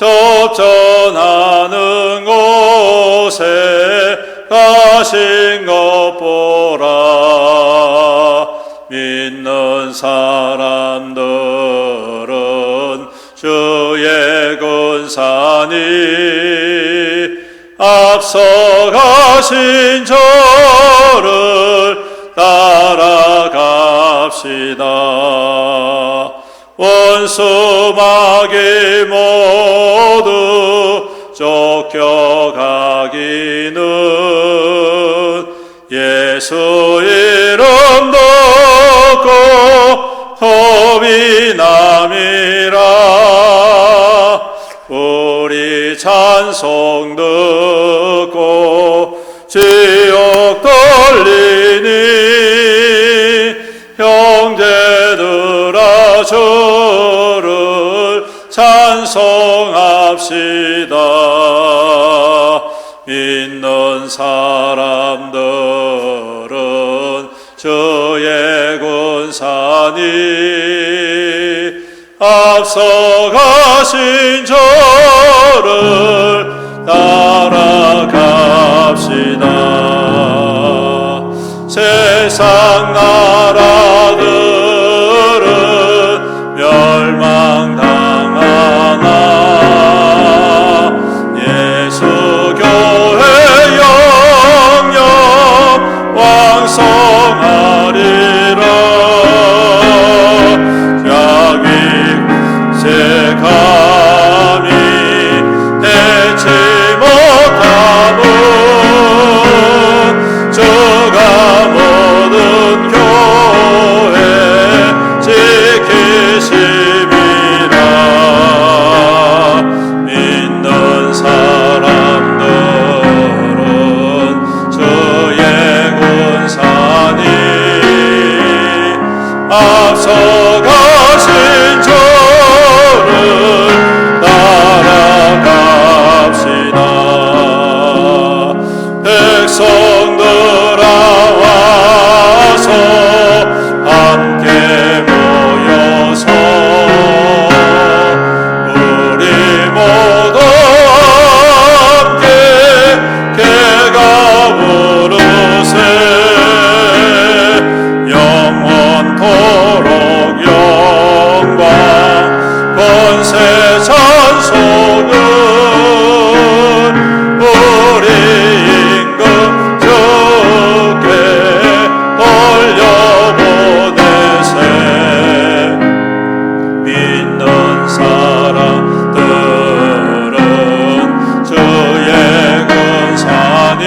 접전하는 곳에 가신 것 보라. 믿는 사람들은 주의 군사니 앞서가신 저를 따라갑시다. 원수 마귀 모두 쫓겨가기는 예수 이름 듣고 겁이 남이라. 우리 찬송 듣고 지옥 돌리니 형제들아 주를 찬송합시다. 믿는 사람들은 주의 군사니 앞서가신 저를 따라갑시다. 세상 나라들은 멸망당하나 예수 교회 영영 왕성하리라. 자기 감히 대치 못함은 주가 모든 교회 지키심이라. 믿는 사람들은 주의 군사니 앞서가신 저를 따라갑시다. 백성들아 와서 함께 모여서 우리 모두 함께 개가 부르세. 영원토록 영광 권세 찬송은 우리 임금 주께 돌려보내세. 믿는 사람들은 주의 군사니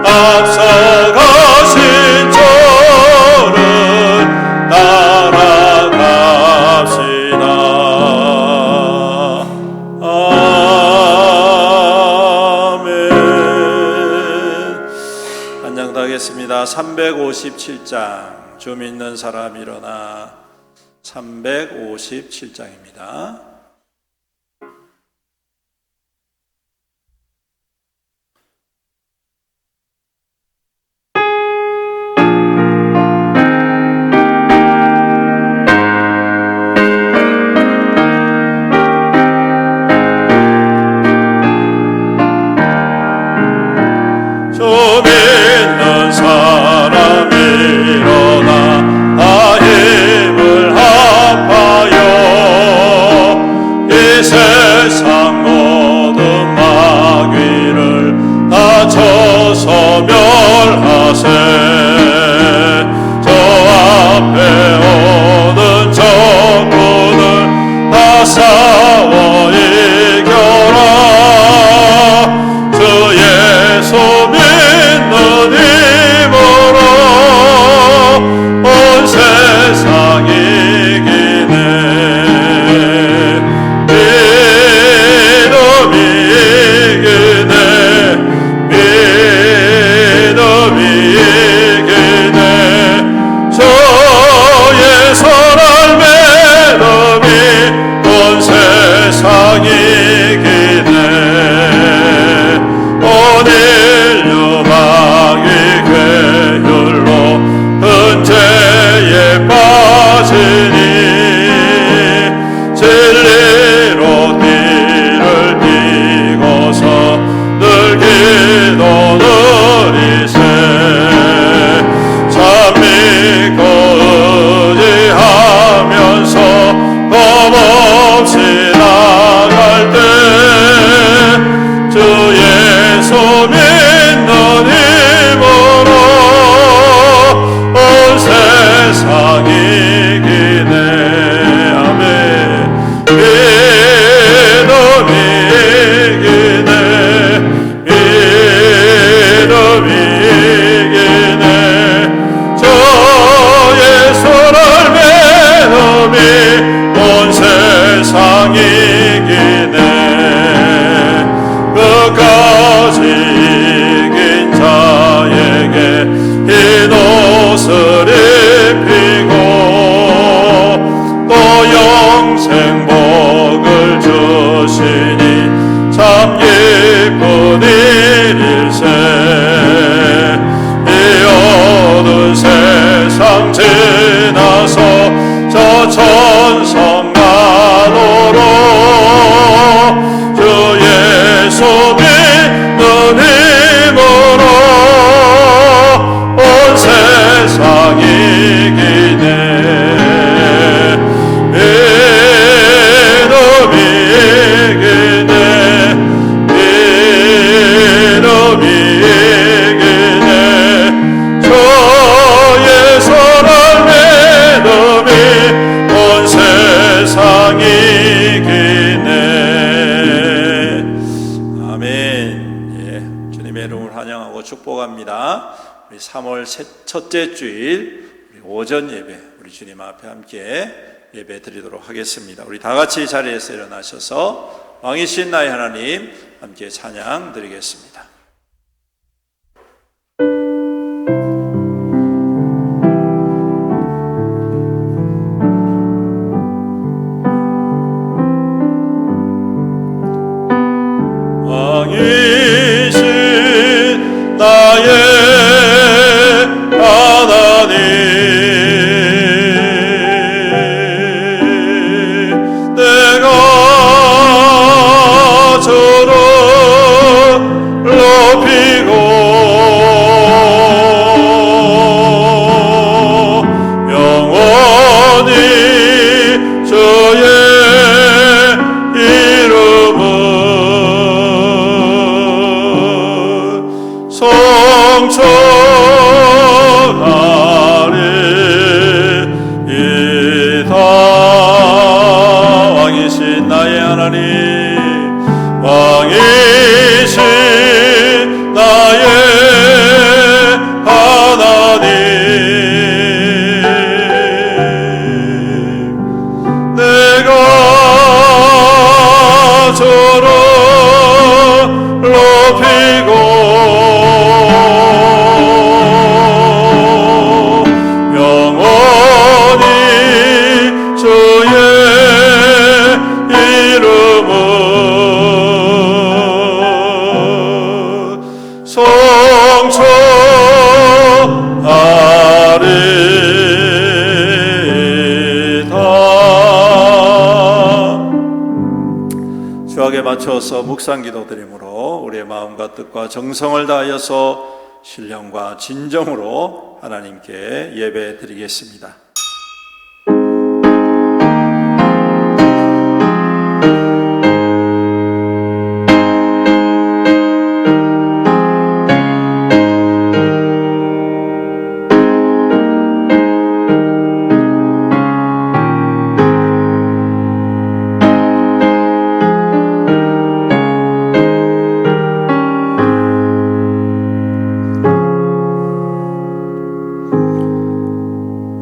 앞서가신 저를 따라갑시다. 아멘. 한장더 하겠습니다. 357장 주 믿는 사람 일어나. 357장입니다. 주 믿는 사람 일어나 다 힘을 합하여 영생 복을 주시니 참 기쁜 일일세. 이 어두운 세상 지나서 저 천성 나로로 주 예수 믿는 힘으로 온 세상이 이기네. 믿음이 이기네. 믿음이 이기네. 주 예수를 믿음이 온 세상이 이기네. 아멘. 예, 주님의 이름을 환영하고 축복합니다. 우리 3월 첫째 주일 우리 오전 예배 우리 주님 앞에 함께 예배 드리도록 하겠습니다. 우리 다 같이 자리에서 일어나셔서 왕이신 나의 하나님 함께 찬양 드리겠습니다. 왕이신 나의 하나님, 내가 주를 높이고 영원히 주의 이름을 성천하리이다. 왕이신 나의 하나님, 왕이신 나의 하나님, 내가 주를 높이고 영원히 주의 이름을 성천하리이다. 주악에 맞춰서 묵상 기도드림으로 우리의 마음과 뜻과 정성을 다하여서 신령과 진정으로 하나님께 예배 드리겠습니다.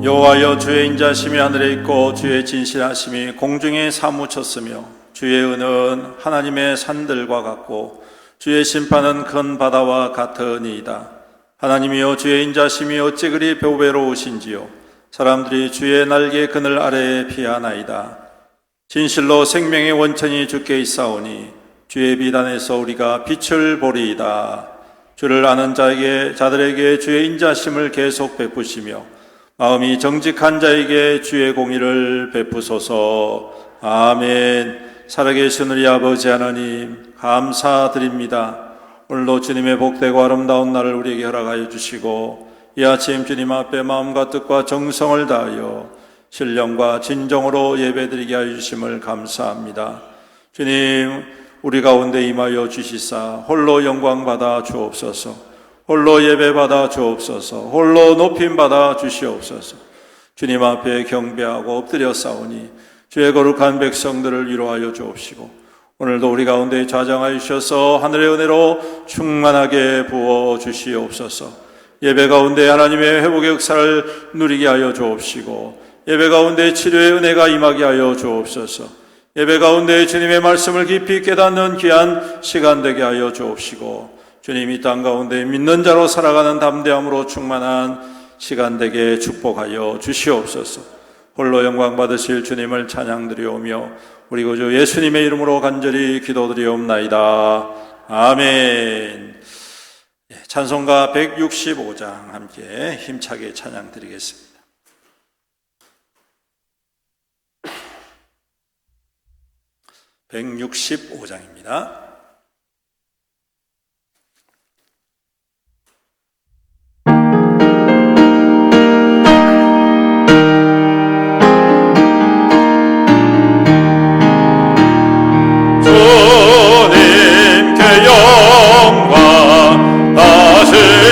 여호와여, 주의 인자심이 하늘에 있고 주의 진실하심이 공중에 사무쳤으며 주의 은은 하나님의 산들과 같고 주의 심판은 큰 바다와 같으니이다. 하나님이여, 주의 인자심이 어찌 그리 보배로우신지요. 사람들이 주의 날개 그늘 아래에 피하나이다. 진실로 생명의 원천이 주께 있사오니 주의 비단에서 우리가 빛을 보리이다. 주를 아는 자들에게 주의 인자심을 계속 베푸시며 마음이 정직한 자에게 주의 공의를 베푸소서. 아멘. 살아계신 우리 아버지 하나님, 감사드립니다. 오늘도 주님의 복되고 아름다운 날을 우리에게 허락하여 주시고 이 아침 주님 앞에 마음과 뜻과 정성을 다하여 신령과 진정으로 예배드리게 하여 주심을 감사합니다. 주님, 우리 가운데 임하여 주시사 홀로 영광 받아 주옵소서. 홀로 예배받아 주옵소서. 홀로 높임받아 주시옵소서. 주님 앞에 경배하고 엎드려 싸우니 주의 거룩한 백성들을 위로하여 주옵시고 오늘도 우리 가운데 좌정하여 주셔서 하늘의 은혜로 충만하게 부어 주시옵소서. 예배 가운데 하나님의 회복의 역사를 누리게 하여 주옵시고 예배 가운데 치료의 은혜가 임하게 하여 주옵소서. 예배 가운데 주님의 말씀을 깊이 깨닫는 귀한 시간 되게 하여 주옵시고 주님, 이 땅 가운데 믿는 자로 살아가는 담대함으로 충만한 시간 되게 축복하여 주시옵소서. 홀로 영광 받으실 주님을 찬양드리오며 우리 구주 예수님의 이름으로 간절히 기도드리옵나이다. 아멘. 찬송가 165장 함께 힘차게 찬양드리겠습니다. (165장입니다)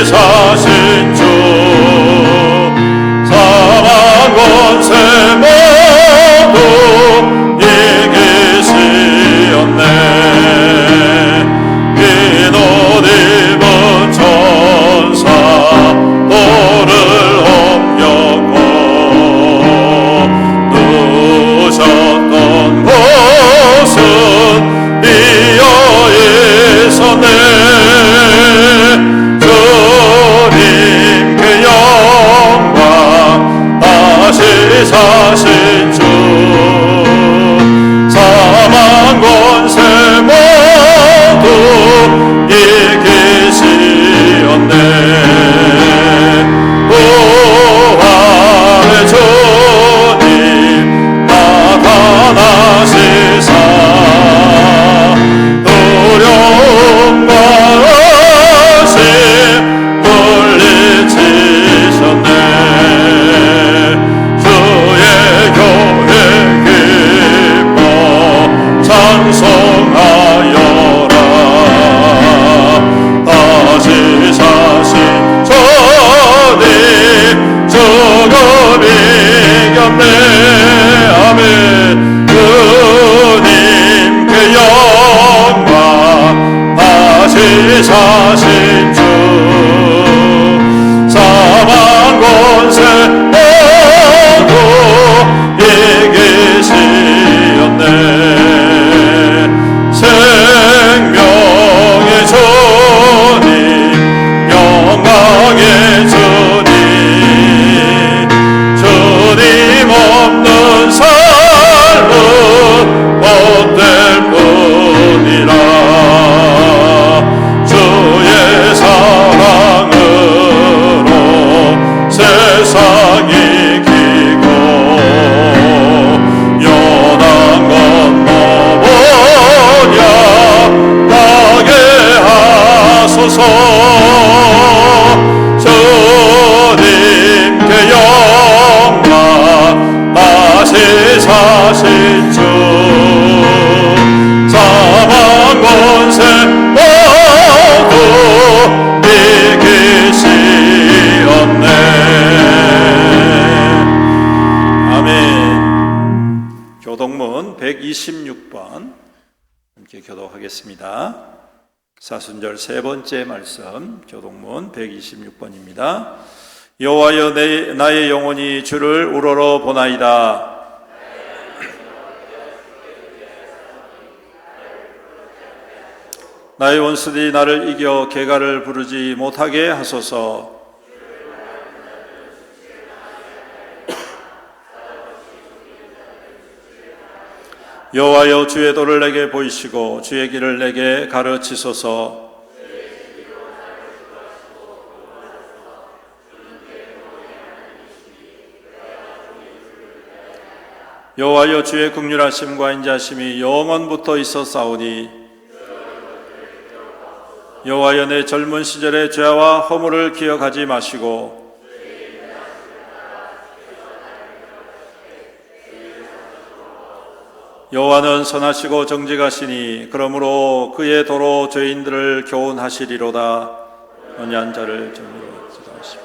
사신 주 사망 권세 모두 이기시었네. 흰옷 입은 천사 돌을 옮겼고 누우셨던 곳은 비어 있었네. 사신 주 사망 권세 모두 이기시었네. 부활의 주님 나타나시사 두려움과 의심 물리치셨네. 찬송하여라. 다시 사신 주님 죽음 이겼네. 아멘. 주님께 영광. 다시 사신 주 사망 권세 모두 이기시었네. 생명의 주님 영광의 주님 주님 없는 삶은 못될 뿐이라. 주의 사랑으로 세상이 이기고 연한 건 뭐냐 나게 하소서. 주님께 영광. 다시 사신 주 사망 권세 모두 이기시었네. 아멘. 교동문 126번 함께 교독하겠습니다. 사순절 세 번째 말씀, 교동문 126번입니다. 여호와여 나의 영혼이 주를 우러러 보나이다. 나의 원수들이 나를 이겨 개가를 부르지 못하게 하소서. 여호와여 주의 도를 내게 보이시고 주의 길을 내게 가르치소서. 여호와여 주의 긍휼하심과 인자심이 영원부터 있었사오니 여호와여 내 젊은 시절의 죄와 허물을 기억하지 마시고 여호와는 선하시고 정직하시니 그러므로 그의 도로 죄인들을 교훈하시리로다. 온유한 자를 정의로 지도하시고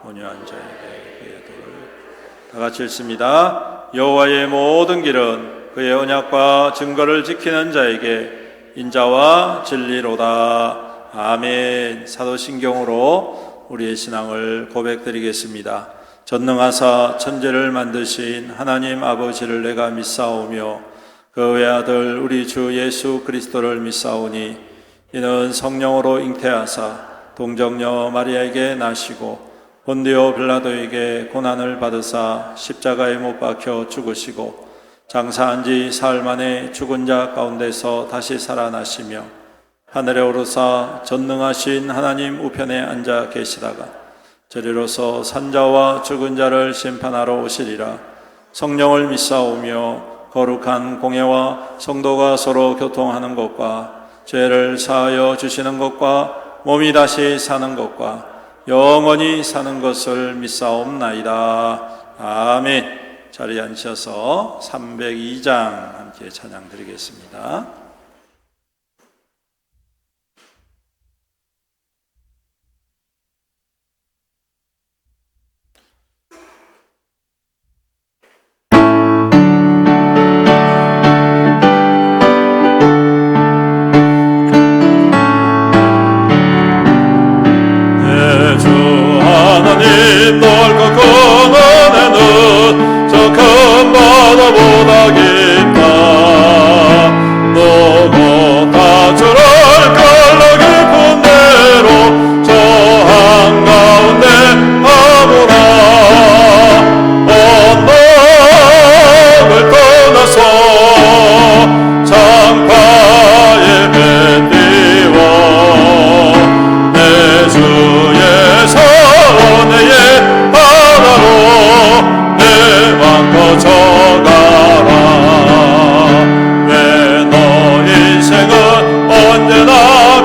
온유한 자에게 그의 도를 다 같이 읽습니다. 여호와의 모든 길은 그의 언약과 증거를 지키는 자에게 인자와 진리로다. 아멘. 사도신경으로 우리의 신앙을 고백드리겠습니다. 전능하사 천지를 만드신 하나님 아버지를 내가 믿사오며 그 외아들 우리 주 예수 그리스도를 믿사오니 이는 성령으로 잉태하사 동정녀 마리아에게 나시고 본디오 빌라도에게 고난을 받으사 십자가에 못 박혀 죽으시고 장사한 지 사흘 만에 죽은 자 가운데서 다시 살아나시며 하늘에 오르사 전능하신 하나님 우편에 앉아 계시다가 저리로서 산자와 죽은 자를 심판하러 오시리라. 성령을 믿사오며 거룩한 공예와 성도가 서로 교통하는 것과 죄를 사하여 주시는 것과 몸이 다시 사는 것과 영원히 사는 것을 믿사옵나이다. 아멘. 자리에 앉으셔서 302장 함께 찬양 드리겠습니다. 넓고 큰 은혜는 저 큰 바다보다 깊다. 너고 다주를 걸러 깊은 데로 저 한가운데 아무나 언덕을 떠나서 장파에 뱉디워 내 주의 은혜의 바다로 내 맘 거쳐가라. 왜 너 인생은 언제나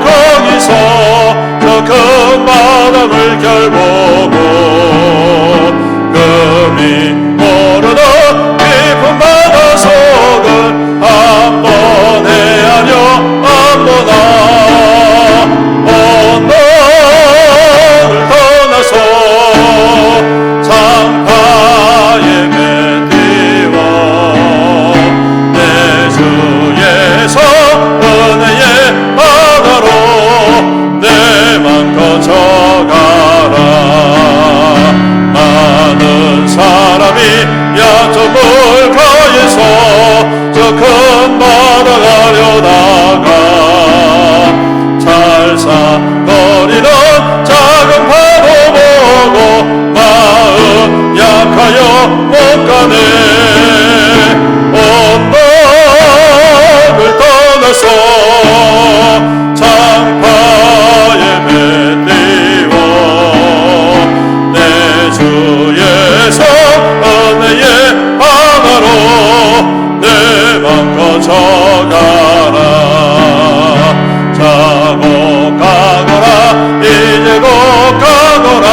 거기서 저 큰 바람을 결보고 금이 모르는 깊은 바다 속을 한 번 헤아려 안 보나 장파에 맺디워 내 주의 은혜의 바다로 내 맘 거쳐가라. 많은 사람이 양쪽 물가에서 저 큰 바다 가려다가 잘사거리는 작은 파도 보고 마음 약하여 못 가네. 언덕을 떠나서 장파에 맺디워 내 주의 은혜의 바다로 내 맘 거쳐가라. 자고 가거라 이제 곧 가거라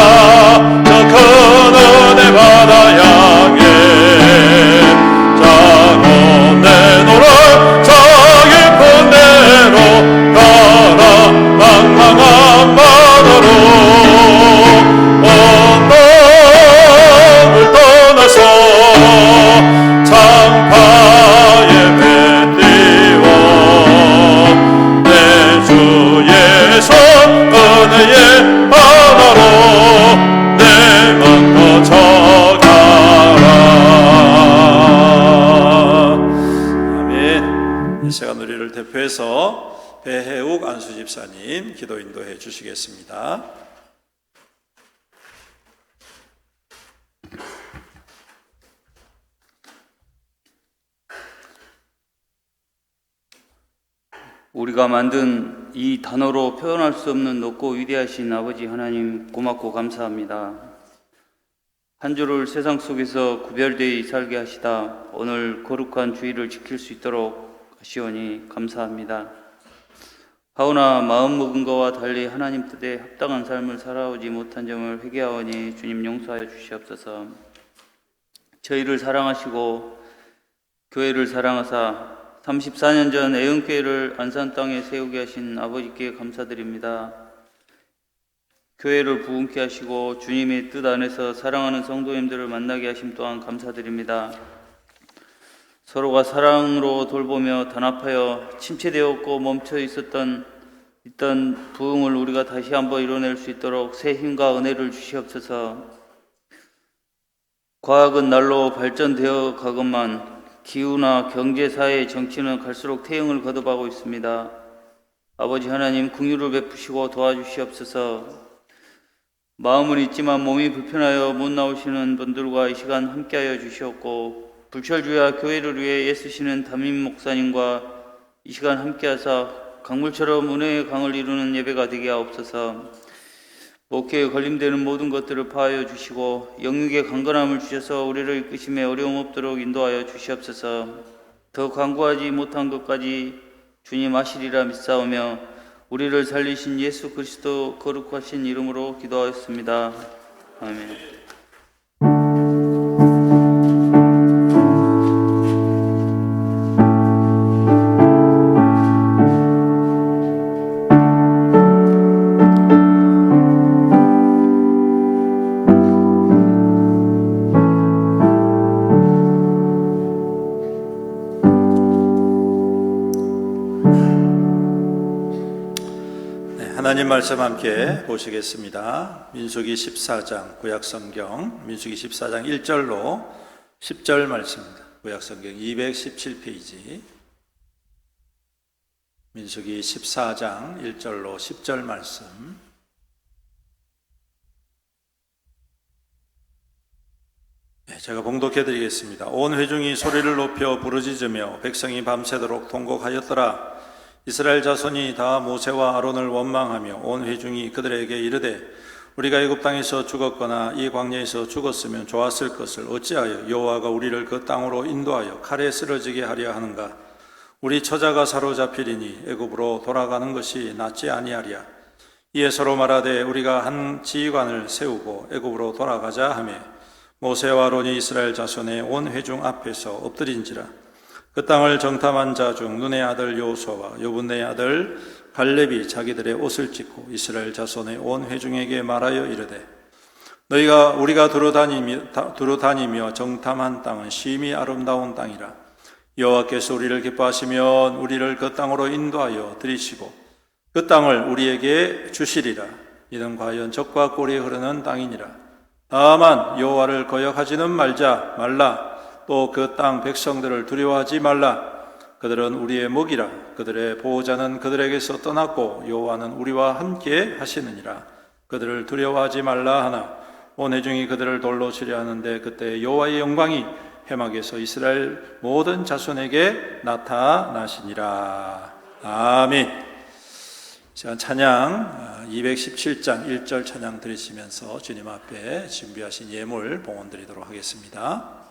저 큰 은혜 바다 향해. 자고 내노라 저 깊은 데로 가라 망망한 바다로 언덕을 떠나서 장파에 뱉디워 내 주의 은혜의 바다로 내 맘 거쳐가라. 아멘. 이 시간 우리를 대표해서 배혜욱 안수집사님 기도 인도해 주시겠습니다. 우리가 만든 이 단어로 표현할 수 없는 높고 위대하신 아버지 하나님 고맙고 감사합니다. 한 주를 세상 속에서 구별되이 살게 하시다 오늘 거룩한 주일을 지킬 수 있도록 하시오니 감사합니다. 하오나 마음먹은 것과 달리 하나님 뜻에 합당한 삶을 살아오지 못한 점을 회개하오니 주님 용서하여 주시옵소서. 저희를 사랑하시고 교회를 사랑하사 34년 전 애흥교회를 안산 땅에 세우게 하신 아버지께 감사드립니다. 교회를 부흥케 하시고 주님의 뜻 안에서 사랑하는 성도님들을 만나게 하심 또한 감사드립니다. 서로가 사랑으로 돌보며 단합하여 침체되었고 멈춰 있던 부흥을 우리가 다시 한번 이뤄낼 수 있도록 새 힘과 은혜를 주시옵소서. 과학은 날로 발전되어 가건만 기후나 경제, 사회, 정치는 갈수록 퇴행을 거듭하고 있습니다. 아버지 하나님 긍휼을 베푸시고 도와주시옵소서. 마음은 있지만 몸이 불편하여 못 나오시는 분들과 이 시간 함께하여 주시옵고, 불철주야 교회를 위해 애쓰시는 담임 목사님과 이 시간 함께하사 강물처럼 은혜의 강을 이루는 예배가 되게 하옵소서. 목회에 걸림되는 모든 것들을 파하여 주시고 영육의 강건함을 주셔서 우리를 이끄심에 어려움 없도록 인도하여 주시옵소서. 더 간구하지 못한 것까지 주님 하시리라 믿사오며 우리를 살리신 예수 그리스도 거룩하신 이름으로 기도하였습니다. 아멘. 하나님 말씀 함께 보시겠습니다. 민수기 14장 구약성경 민수기 14장 1절로 10절 말씀입니다. 구약성경 217페이지 민수기 14장 1절로 10절 말씀. 제가 봉독해 드리겠습니다. 온 회중이 소리를 높여 부르짖으며 백성이 밤새도록 통곡하였더라. 이스라엘 자손이 다 모세와 아론을 원망하며 온 회중이 그들에게 이르되 우리가 애굽 땅에서 죽었거나 이 광야에서 죽었으면 좋았을 것을 어찌하여 여호와가 우리를 그 땅으로 인도하여 칼에 쓰러지게 하려 하는가? 우리 처자가 사로잡히리니 애굽으로 돌아가는 것이 낫지 아니하랴. 이에 서로 말하되 우리가 한 지휘관을 세우고 애굽으로 돌아가자 하매 모세와 아론이 이스라엘 자손의 온 회중 앞에서 엎드린지라. 그 땅을 정탐한 자 중 눈의 아들 여호수아와 여분의 아들 갈렙이 자기들의 옷을 찢고 이스라엘 자손의 온 회중에게 말하여 이르되 우리가 두루다니며 정탐한 땅은 심히 아름다운 땅이라. 여호와께서 우리를 기뻐하시면 우리를 그 땅으로 인도하여 들이시고 그 땅을 우리에게 주시리라. 이는 과연 젖과 꿀이 흐르는 땅이니라. 다만 여호와를 거역하지는 말라. 또 그 땅 백성들을 두려워하지 말라. 그들은 우리의 목이라. 그들의 보호자는 그들에게서 떠났고 여호와는 우리와 함께 하시느니라. 그들을 두려워하지 말라 하나 온 회중이 그들을 돌로 치려 하는데 그때 여호와의 영광이 회막에서 이스라엘 모든 자손에게 나타나시니라. 아멘. 시간 찬양 217장 1절 찬양 드리시면서 주님 앞에 준비하신 예물 봉헌 드리도록 하겠습니다.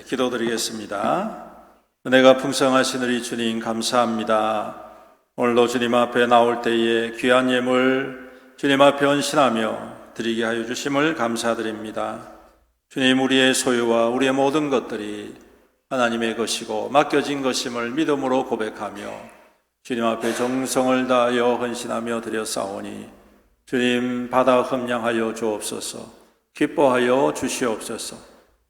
기도드리겠습니다. 은혜가 풍성하신 우리 주님 감사합니다. 오늘도 주님 앞에 나올 때에 귀한 예물 주님 앞에 헌신하며 드리게 하여 주심을 감사드립니다. 주님, 우리의 소유와 우리의 모든 것들이 하나님의 것이고 맡겨진 것임을 믿음으로 고백하며 주님 앞에 정성을 다하여 헌신하며 드렸사오니 주님 받아 흠량하여 주옵소서. 기뻐하여 주시옵소서.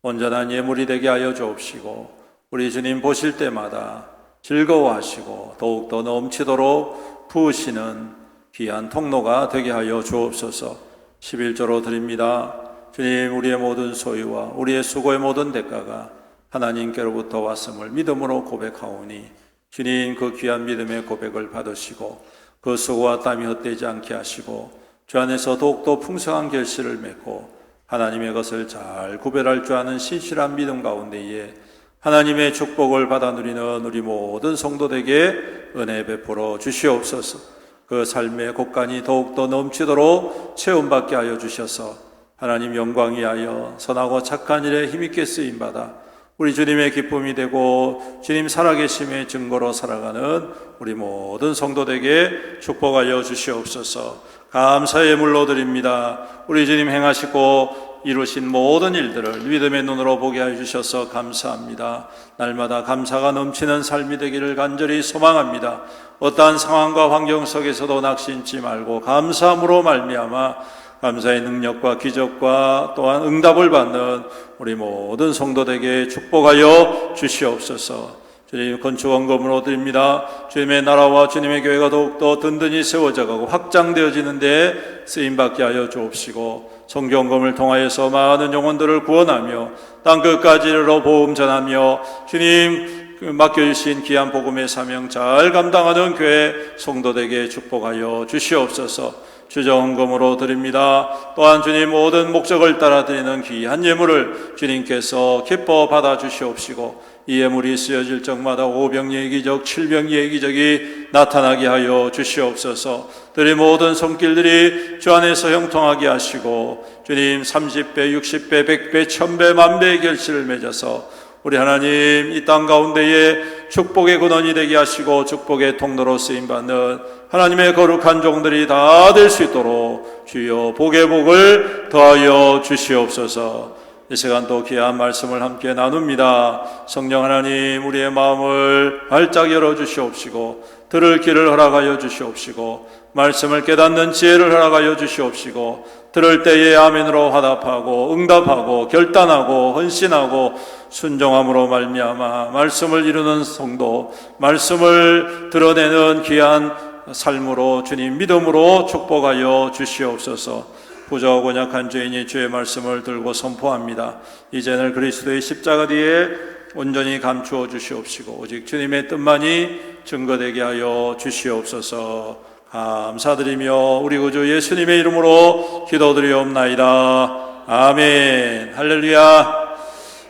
온전한 예물이 되게 하여 주옵시고 우리 주님 보실 때마다 즐거워하시고 더욱더 넘치도록 부으시는 귀한 통로가 되게 하여 주옵소서. 11조로 드립니다. 주님, 우리의 모든 소유와 우리의 수고의 모든 대가가 하나님께로부터 왔음을 믿음으로 고백하오니 주님 그 귀한 믿음의 고백을 받으시고 그 수고와 땀이 헛되지 않게 하시고 주 안에서 더욱더 풍성한 결실을 맺고 하나님의 것을 잘 구별할 줄 아는 신실한 믿음 가운데에 하나님의 축복을 받아 누리는 우리 모든 성도들에게 은혜 베풀어 주시옵소서. 그 삶의 곳간이 더욱더 넘치도록 체험받게 하여 주셔서 하나님 영광 위하여 선하고 착한 일에 힘있게 쓰임받아 우리 주님의 기쁨이 되고 주님 살아계심의 증거로 살아가는 우리 모든 성도들에게 축복하여 주시옵소서. 감사의 물로 드립니다. 우리 주님 행하시고 이루신 모든 일들을 믿음의 눈으로 보게 하여 주셔서 감사합니다. 날마다 감사가 넘치는 삶이 되기를 간절히 소망합니다. 어떠한 상황과 환경 속에서도 낙심치 말고 감사함으로 말미암아 감사의 능력과 기적과 또한 응답을 받는 우리 모든 성도들에게 축복하여 주시옵소서. 주님 건축 원금으로 드립니다. 주님의 나라와 주님의 교회가 더욱더 든든히 세워져가고 확장되어지는 데 쓰임받게 하여 주옵시고 성경금을 통하여서 많은 영혼들을 구원하며 땅끝까지 이르러 복음 전하며 주님 맡겨주신 귀한 복음의 사명 잘 감당하는 교회 성도들에게 축복하여 주시옵소서. 주정금으로 드립니다. 또한 주님 모든 목적을 따라 드리는 귀한 예물을 주님께서 기뻐 받아 주시옵시고 이 예물이 쓰여질 적마다 오병이의 기적, 칠병이의 기적이 나타나게 하여 주시옵소서. 드린 모든 손길들이 주 안에서 형통하게 하시고 주님 30배, 60배, 100배, 1000배, 만배의 결실을 맺어서 우리 하나님 이 땅 가운데에 축복의 근원이 되게 하시고 축복의 통로로 쓰임받는 하나님의 거룩한 종들이 다 될 수 있도록 주여 복의 복을 더하여 주시옵소서. 이 시간도 귀한 말씀을 함께 나눕니다. 성령 하나님 우리의 마음을 활짝 열어주시옵시고 들을 길을 허락하여 주시옵시고 말씀을 깨닫는 지혜를 허락하여 주시옵시고 들을 때에 아멘으로 화답하고 응답하고 결단하고 헌신하고 순종함으로 말미암아 말씀을 이루는 성도, 말씀을 드러내는 귀한 삶으로 주님 믿음으로 축복하여 주시옵소서. 부족하고 약한 죄인이 주의 말씀을 들고 선포합니다. 이제는 그리스도의 십자가 뒤에 온전히 감추어 주시옵시고 오직 주님의 뜻만이 증거되게 하여 주시옵소서. 감사드리며 우리 구주 예수님의 이름으로 기도드리옵나이다. 아멘. 할렐루야.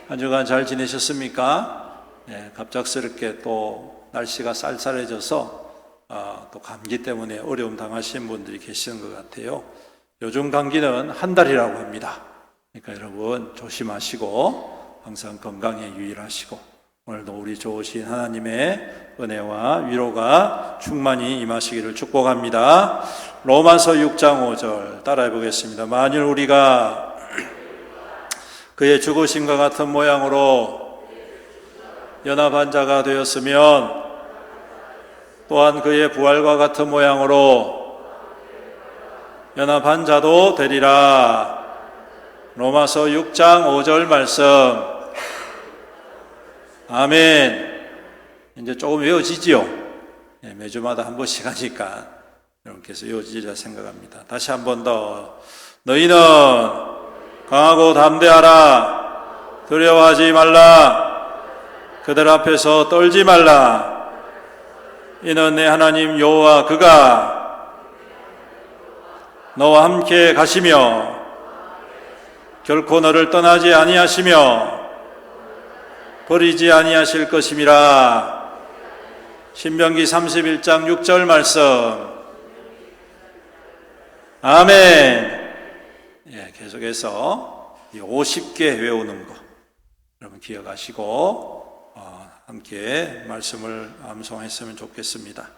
한 주간 잘 지내셨습니까? 네, 갑작스럽게 또 날씨가 쌀쌀해져서 또 감기 때문에 어려움 당하신 분들이 계시는 것 같아요. 요즘 감기는 한 달이라고 합니다. 그러니까 여러분 조심하시고 항상 건강에 유의하시고 오늘도 우리 좋으신 하나님의 은혜와 위로가 충만히 임하시기를 축복합니다. 로마서 6장 5절 따라해 보겠습니다. 만일 우리가 그의 죽으심과 같은 모양으로 연합한 자가 되었으면 또한 그의 부활과 같은 모양으로 연합한 자도 되리라. 로마서 6장 5절 말씀. 아멘. 이제 조금 외워지지요? 네, 매주마다 한 번씩 하니까 여러분께서 외워지리라 생각합니다. 다시 한 번 더. 너희는 강하고 담대하라. 두려워하지 말라. 그들 앞에서 떨지 말라. 이는 내 하나님 여호와 그가 너와 함께 가시며 결코 너를 떠나지 아니하시며 버리지 아니하실 것임이라. 신명기 31장 6절 말씀. 아멘. 예, 계속해서 50개 외우는 거 여러분 기억하시고 함께 말씀을 암송했으면 좋겠습니다.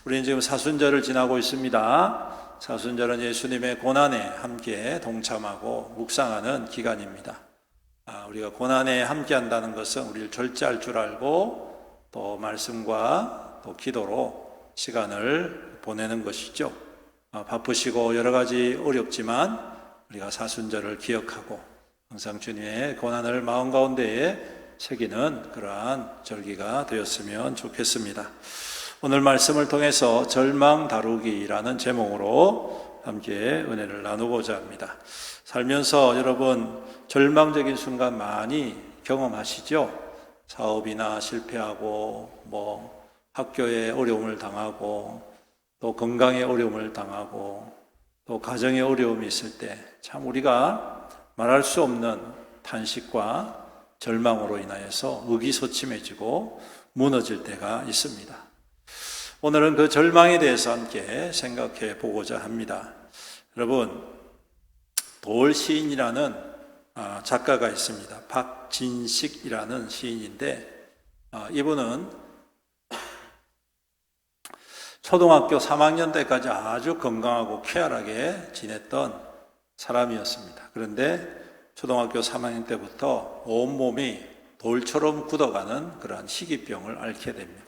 우리는 지금 사순절을 지나고 있습니다. 사순절은 예수님의 고난에 함께 동참하고 묵상하는 기간입니다. 우리가 고난에 함께 한다는 것은 우리를 절제할 줄 알고 또 말씀과 또 기도로 시간을 보내는 것이죠. 바쁘시고 여러 가지 어렵지만 우리가 사순절을 기억하고 항상 주님의 고난을 마음 가운데에 새기는 그러한 절기가 되었으면 좋겠습니다. 오늘 말씀을 통해서 절망 다루기라는 제목으로 함께 은혜를 나누고자 합니다. 살면서 여러분 절망적인 순간 많이 경험하시죠? 사업이나 실패하고 뭐 학교에 어려움을 당하고 또 건강에 어려움을 당하고 또 가정에 어려움이 있을 때 참 우리가 말할 수 없는 탄식과 절망으로 인하여서 의기소침해지고 무너질 때가 있습니다. 오늘은 그 절망에 대해서 함께 생각해 보고자 합니다. 여러분, 돌 시인이라는 작가가 있습니다. 박진식이라는 시인인데 이분은 초등학교 3학년 때까지 아주 건강하고 쾌활하게 지냈던 사람이었습니다. 그런데 초등학교 3학년 때부터 온몸이 돌처럼 굳어가는 그러한 희귀병을 앓게 됩니다.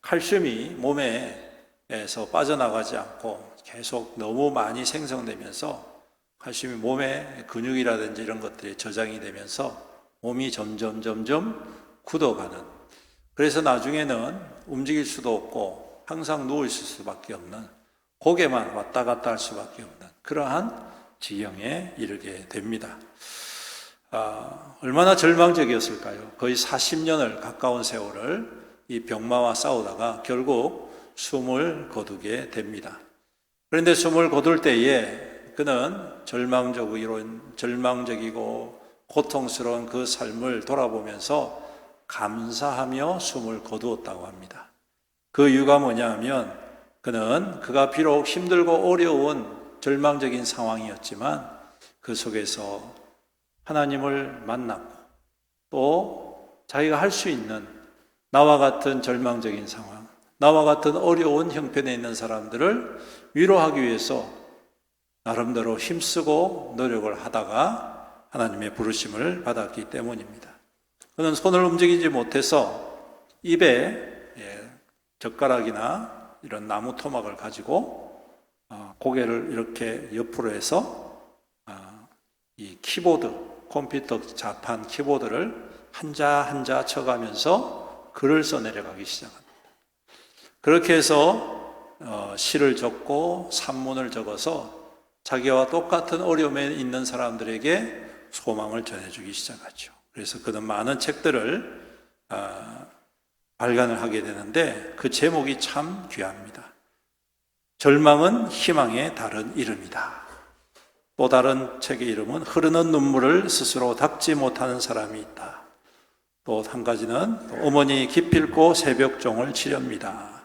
칼슘이 몸에서 빠져나가지 않고 계속 너무 많이 생성되면서 칼슘이 몸의 근육이라든지 이런 것들이 저장이 되면서 몸이 점점 굳어가는, 그래서 나중에는 움직일 수도 없고 항상 누워있을 수밖에 없는, 고개만 왔다 갔다 할 수밖에 없는 그러한 지경에 이르게 됩니다. 얼마나 절망적이었을까요? 거의 40년을 가까운 세월을 이 병마와 싸우다가 결국 숨을 거두게 됩니다. 그런데 숨을 거둘 때에 그는 절망적이고 고통스러운 그 삶을 돌아보면서 감사하며 숨을 거두었다고 합니다. 그 이유가 뭐냐 하면 그가 비록 힘들고 어려운 절망적인 상황이었지만 그 속에서 하나님을 만났고 또 자기가 할 수 있는 나와 같은 절망적인 상황, 나와 같은 어려운 형편에 있는 사람들을 위로하기 위해서 나름대로 힘쓰고 노력을 하다가 하나님의 부르심을 받았기 때문입니다. 그는 손을 움직이지 못해서 입에 젓가락이나 이런 나무 토막을 가지고 고개를 이렇게 옆으로 해서 이 키보드, 컴퓨터 자판 키보드를 한자 쳐가면서 글을 써내려가기 시작합니다. 그렇게 해서 시를 적고 산문을 적어서 자기와 똑같은 어려움에 있는 사람들에게 소망을 전해주기 시작하죠. 그래서 그는 많은 책들을 발간을 하게 되는데 그 제목이 참 귀합니다. 절망은 희망의 다른 이름이다. 또 다른 책의 이름은 흐르는 눈물을 스스로 닦지 못하는 사람이 있다. 또 한 가지는 어머니 기필코 새벽종을 치렵니다.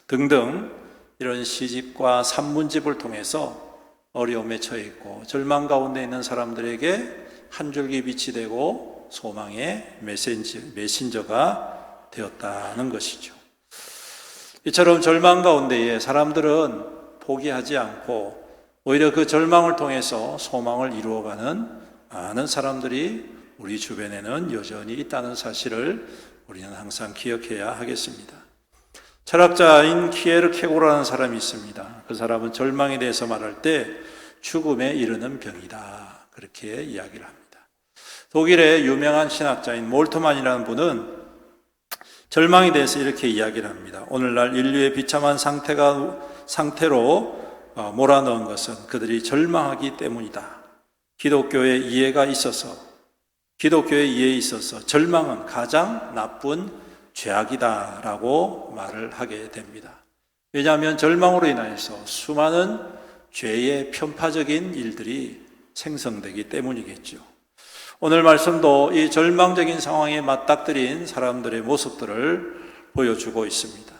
등등 이런 시집과 산문집을 통해서 어려움에 처해 있고 절망 가운데 있는 사람들에게 한 줄기 빛이 되고 소망의 메신저가 되었다는 것이죠. 이처럼 절망 가운데에 사람들은 포기하지 않고 오히려 그 절망을 통해서 소망을 이루어가는 많은 사람들이 우리 주변에는 여전히 있다는 사실을 우리는 항상 기억해야 하겠습니다. 철학자인 키에르케고르라는 사람이 있습니다. 그 사람은 절망에 대해서 말할 때 죽음에 이르는 병이다, 그렇게 이야기를 합니다. 독일의 유명한 신학자인 몰트만이라는 분은 절망에 대해서 이렇게 이야기를 합니다. 오늘날 인류의 비참한 상태로 몰아넣은 것은 그들이 절망하기 때문이다. 기독교의 이해에 있어서 절망은 가장 나쁜 죄악이다라고 말을 하게 됩니다. 왜냐하면 절망으로 인하여서 수많은 죄의 편파적인 일들이 생성되기 때문이겠죠. 오늘 말씀도 이 절망적인 상황에 맞닥뜨린 사람들의 모습들을 보여주고 있습니다.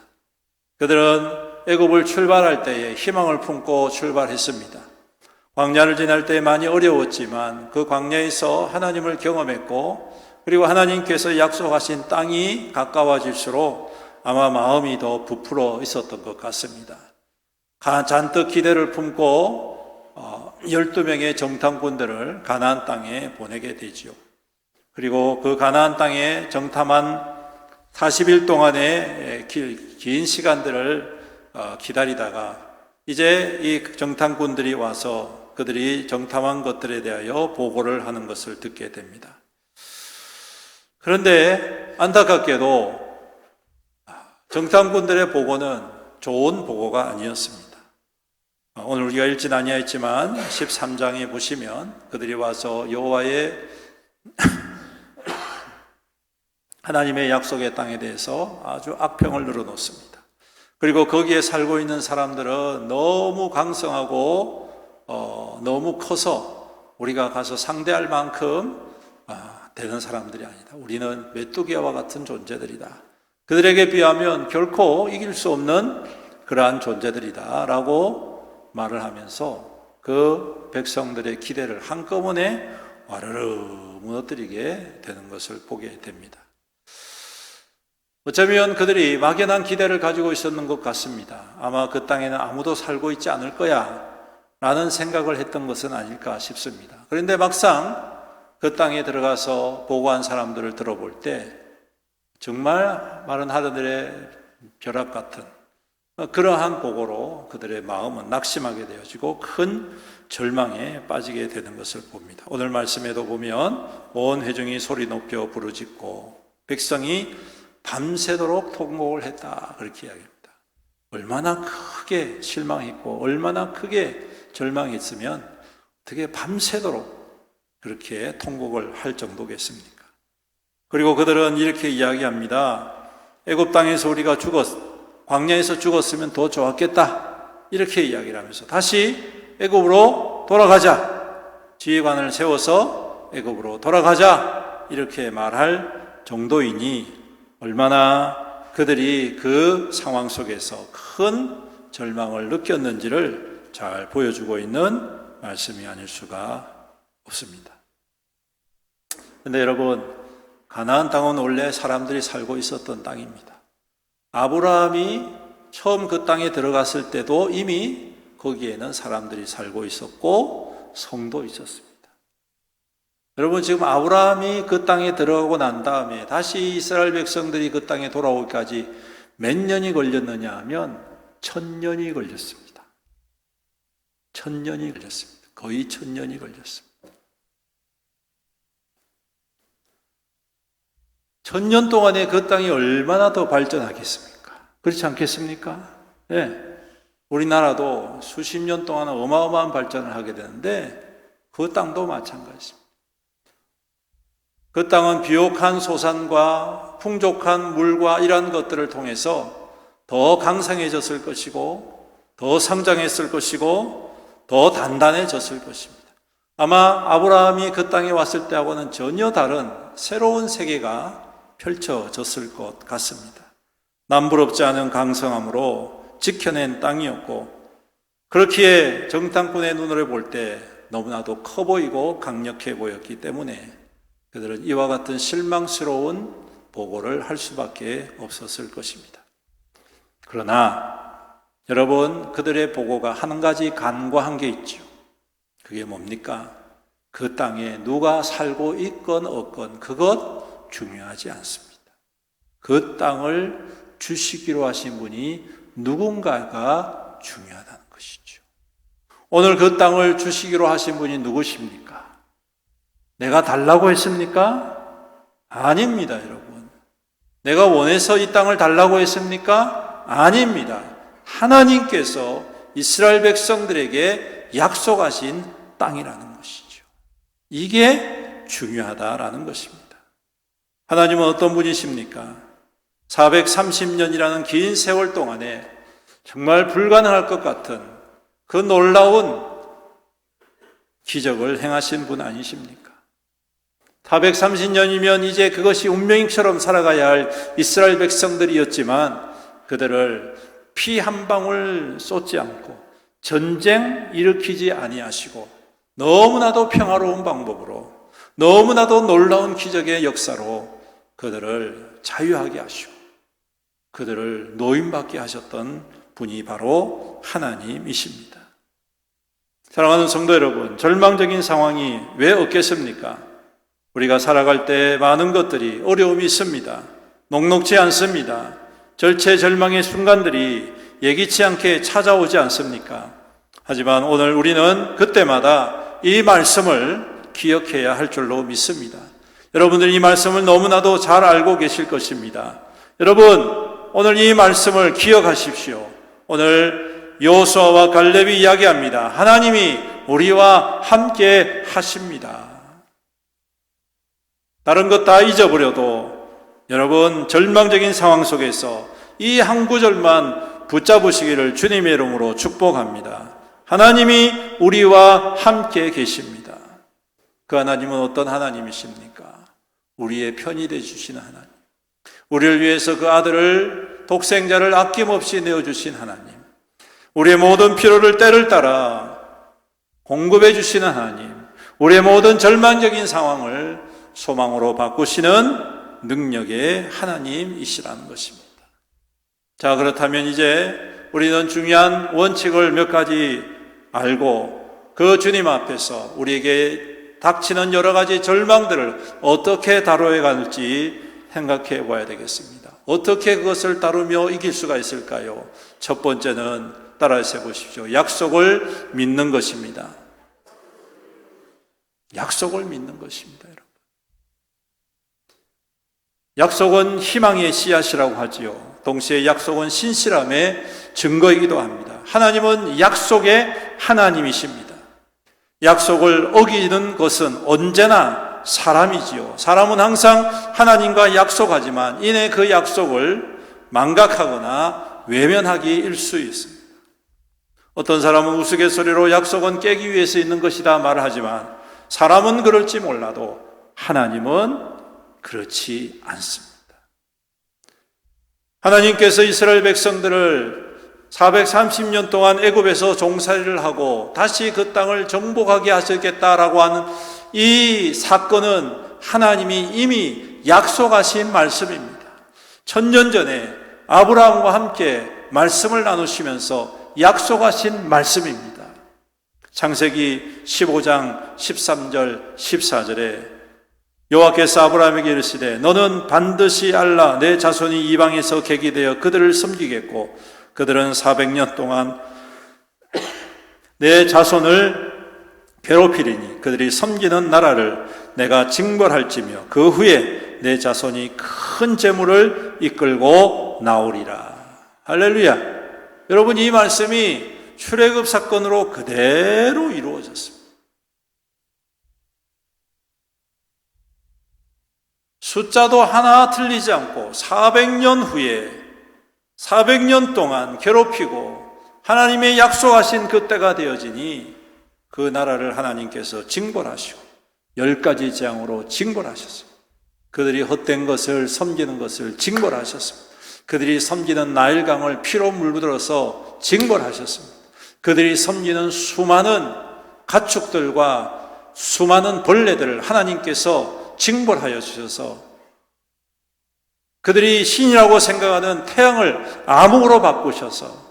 그들은 애굽을 출발할 때에 희망을 품고 출발했습니다. 광야를 지날 때 많이 어려웠지만 그 광야에서 하나님을 경험했고, 그리고 하나님께서 약속하신 땅이 가까워질수록 아마 마음이 더 부풀어 있었던 것 같습니다. 잔뜩 기대를 품고 12명의 정탐꾼들을 가나안 땅에 보내게 되지요. 그리고 그 가나안 땅에 정탐한 40일 동안의 긴 시간들을 기다리다가 이제 이 정탐꾼들이 와서 그들이 정탐한 것들에 대하여 보고를 하는 것을 듣게 됩니다. 그런데 안타깝게도 정탐꾼들의 보고는 좋은 보고가 아니었습니다. 오늘 우리가 읽진 아니했지만 13장에 보시면 그들이 와서 여호와의 하나님의 약속의 땅에 대해서 아주 악평을 늘어놓습니다. 그리고 거기에 살고 있는 사람들은 너무 강성하고 너무 커서 우리가 가서 상대할 만큼 되는 사람들이 아니다. 우리는 메뚜기와 같은 존재들이다. 그들에게 비하면 결코 이길 수 없는 그러한 존재들이다 라고 말을 하면서 그 백성들의 기대를 한꺼번에 와르르 무너뜨리게 되는 것을 보게 됩니다. 어쩌면 그들이 막연한 기대를 가지고 있었는 것 같습니다. 아마 그 땅에는 아무도 살고 있지 않을 거야 라는 생각을 했던 것은 아닐까 싶습니다. 그런데 막상 그 땅에 들어가서 보고한 사람들을 들어볼 때 정말 마른 하늘의 벼락 같은 그러한 보고로 그들의 마음은 낙심하게 되어지고 큰 절망에 빠지게 되는 것을 봅니다. 오늘 말씀에도 보면 온 회중이 소리 높여 부르짖고 백성이 밤새도록 통곡을 했다 그렇게 이야기합니다. 얼마나 크게 실망했고 얼마나 크게 절망했으면 어떻게 밤새도록 그렇게 통곡을 할 정도겠습니까? 그리고 그들은 이렇게 이야기합니다. 애굽 땅에서 우리가 광야에서 죽었으면 더 좋았겠다 이렇게 이야기를 하면서 다시 애굽으로 돌아가자, 지휘관을 세워서 애굽으로 돌아가자 이렇게 말할 정도이니 얼마나 그들이 그 상황 속에서 큰 절망을 느꼈는지를 잘 보여주고 있는 말씀이 아닐 수가 없습니다. 그런데 여러분, 가나안 땅은 원래 사람들이 살고 있었던 땅입니다. 아브라함이 처음 그 땅에 들어갔을 때도 이미 거기에는 사람들이 살고 있었고 성도 있었습니다. 여러분, 지금 아브라함이 그 땅에 들어가고 난 다음에 다시 이스라엘 백성들이 그 땅에 돌아오기까지 몇 년이 걸렸느냐 하면 1000년이 걸렸습니다. 1000년이 걸렸습니다. 거의 1000년이 걸렸습니다. 1000년 동안에 그 땅이 얼마나 더 발전하겠습니까? 그렇지 않겠습니까? 네. 우리나라도 수십 년 동안 어마어마한 발전을 하게 되는데 그 땅도 마찬가지입니다. 그 땅은 비옥한 소산과 풍족한 물과 이러한 것들을 통해서 더 강성해졌을 것이고 더 성장했을 것이고 더 단단해졌을 것입니다. 아마 아브라함이 그 땅에 왔을 때하고는 전혀 다른 새로운 세계가 펼쳐졌을 것 같습니다. 남부럽지 않은 강성함으로 지켜낸 땅이었고 그렇기에 정탐꾼의 눈으로 볼 때 너무나도 커 보이고 강력해 보였기 때문에 그들은 이와 같은 실망스러운 보고를 할 수밖에 없었을 것입니다. 그러나 여러분, 그들의 보고가 한 가지 간과한 게 있죠. 그게 뭡니까? 그 땅에 누가 살고 있건 없건 그것 중요하지 않습니다. 그 땅을 주시기로 하신 분이 누군가가 중요하다는 것이죠. 오늘 그 땅을 주시기로 하신 분이 누구십니까? 내가 달라고 했습니까? 아닙니다, 여러분. 내가 원해서 이 땅을 달라고 했습니까? 아닙니다. 하나님께서 이스라엘 백성들에게 약속하신 땅이라는 것이죠. 이게 중요하다라는 것입니다. 하나님은 어떤 분이십니까? 430년이라는 긴 세월 동안에 정말 불가능할 것 같은 그 놀라운 기적을 행하신 분 아니십니까? 430년이면 이제 그것이 운명처럼 살아가야 할 이스라엘 백성들이었지만 그들을 피 한 방울 쏟지 않고 전쟁 일으키지 아니하시고 너무나도 평화로운 방법으로 너무나도 놀라운 기적의 역사로 그들을 자유하게 하시고 그들을 노임받게 하셨던 분이 바로 하나님이십니다. 사랑하는 성도 여러분, 절망적인 상황이 왜 없겠습니까? 우리가 살아갈 때 많은 것들이 어려움이 있습니다. 녹록지 않습니다. 절체절망의 순간들이 예기치 않게 찾아오지 않습니까? 하지만 오늘 우리는 그때마다 이 말씀을 기억해야 할 줄로 믿습니다. 여러분들 이 말씀을 너무나도 잘 알고 계실 것입니다. 여러분, 오늘 이 말씀을 기억하십시오. 오늘 여호수아와 갈렙이 이야기합니다. 하나님이 우리와 함께 하십니다. 다른 것 다 잊어버려도 여러분, 절망적인 상황 속에서 이 한 구절만 붙잡으시기를 주님의 이름으로 축복합니다. 하나님이 우리와 함께 계십니다. 그 하나님은 어떤 하나님이십니까? 우리의 편이 되주시는 하나님, 우리를 위해서 그 아들을, 독생자를 아낌없이 내어주신 하나님, 우리의 모든 필요를 때를 따라 공급해 주시는 하나님, 우리의 모든 절망적인 상황을 소망으로 바꾸시는 능력의 하나님이시라는 것입니다. 자, 그렇다면 이제 우리는 중요한 원칙을 몇 가지 알고 그 주님 앞에서 우리에게 닥치는 여러 가지 절망들을 어떻게 다뤄야 할지 생각해 봐야 되겠습니다. 어떻게 그것을 다루며 이길 수가 있을까요? 첫 번째는 따라서 해보십시오. 약속을 믿는 것입니다. 약속을 믿는 것입니다, 여러분. 약속은 희망의 씨앗이라고 하지요. 동시에 약속은 신실함의 증거이기도 합니다. 하나님은 약속의 하나님이십니다. 약속을 어기는 것은 언제나 사람이지요. 사람은 항상 하나님과 약속하지만 이내 그 약속을 망각하거나 외면하기일 수 있습니다. 어떤 사람은 우스갯소리로 약속은 깨기 위해서 있는 것이다 말을 하지만 사람은 그럴지 몰라도 하나님은 그렇지 않습니다. 하나님께서 이스라엘 백성들을 430년 동안 애굽에서 종살이를 하고 다시 그 땅을 정복하게 하시겠다라고 하는 이 사건은 하나님이 이미 약속하신 말씀입니다. 1000년 전에 아브라함과 함께 말씀을 나누시면서 약속하신 말씀입니다. 창세기 15장 13절 14절에 여호와께서 아브라함에게 이르시되 너는 반드시 알라 내 자손이 이방에서 객이되어 그들을 섬기겠고 그들은 400년 동안 내 자손을 괴롭히리니 그들이 섬기는 나라를 내가 징벌할지며 그 후에 내 자손이 큰 재물을 이끌고 나오리라. 할렐루야. 여러분, 이 말씀이 출애굽 사건으로 그대로 이루어졌습니다. 숫자도 하나 틀리지 않고 400년 후에 400년 동안 괴롭히고 하나님의 약속하신 그 때가 되어지니 그 나라를 하나님께서 징벌하시고 10가지 재앙으로 징벌하셨습니다. 그들이 헛된 것을 섬기는 것을 징벌하셨습니다. 그들이 섬기는 나일강을 피로 물들어서 징벌하셨습니다. 그들이 섬기는 수많은 가축들과 수많은 벌레들을 하나님께서 징벌하여 주셔서 그들이 신이라고 생각하는 태양을 암흑으로 바꾸셔서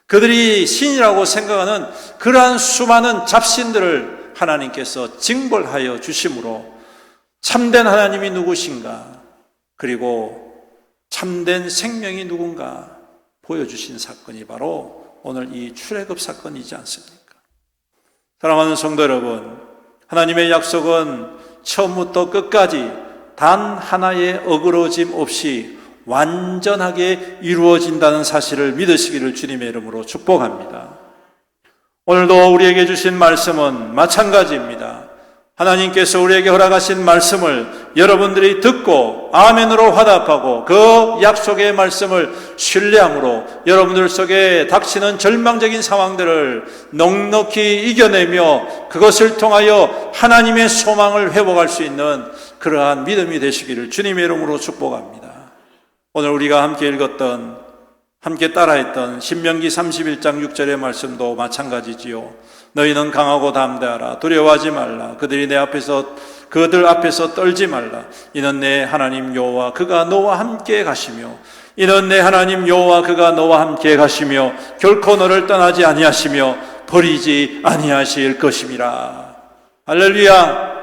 그들이 신이라고 생각하는 그러한 수많은 잡신들을 하나님께서 징벌하여 주심으로 참된 하나님이 누구신가, 그리고 참된 생명이 누군가 보여주신 사건이 바로 오늘 이 출애굽 사건이지 않습니까? 사랑하는 성도 여러분, 하나님의 약속은 처음부터 끝까지 단 하나의 어그러짐 없이 완전하게 이루어진다는 사실을 믿으시기를 주님의 이름으로 축복합니다. 오늘도 우리에게 주신 말씀은 마찬가지입니다. 하나님께서 우리에게 허락하신 말씀을 여러분들이 듣고 아멘으로 화답하고 그 약속의 말씀을 신뢰함으로 여러분들 속에 닥치는 절망적인 상황들을 넉넉히 이겨내며 그것을 통하여 하나님의 소망을 회복할 수 있는 그러한 믿음이 되시기를 주님의 이름으로 축복합니다. 오늘 우리가 함께 읽었던, 함께 따라했던 신명기 31장 6절의 말씀도 마찬가지지요. 너희는 강하고 담대하라. 두려워하지 말라. 그들 앞에서 떨지 말라. 이는 내 하나님 여호와 그가 너와 함께 가시며 이는 내 하나님 여호와 그가 너와 함께 가시며 결코 너를 떠나지 아니하시며 버리지 아니하실 것임이라. 할렐루야.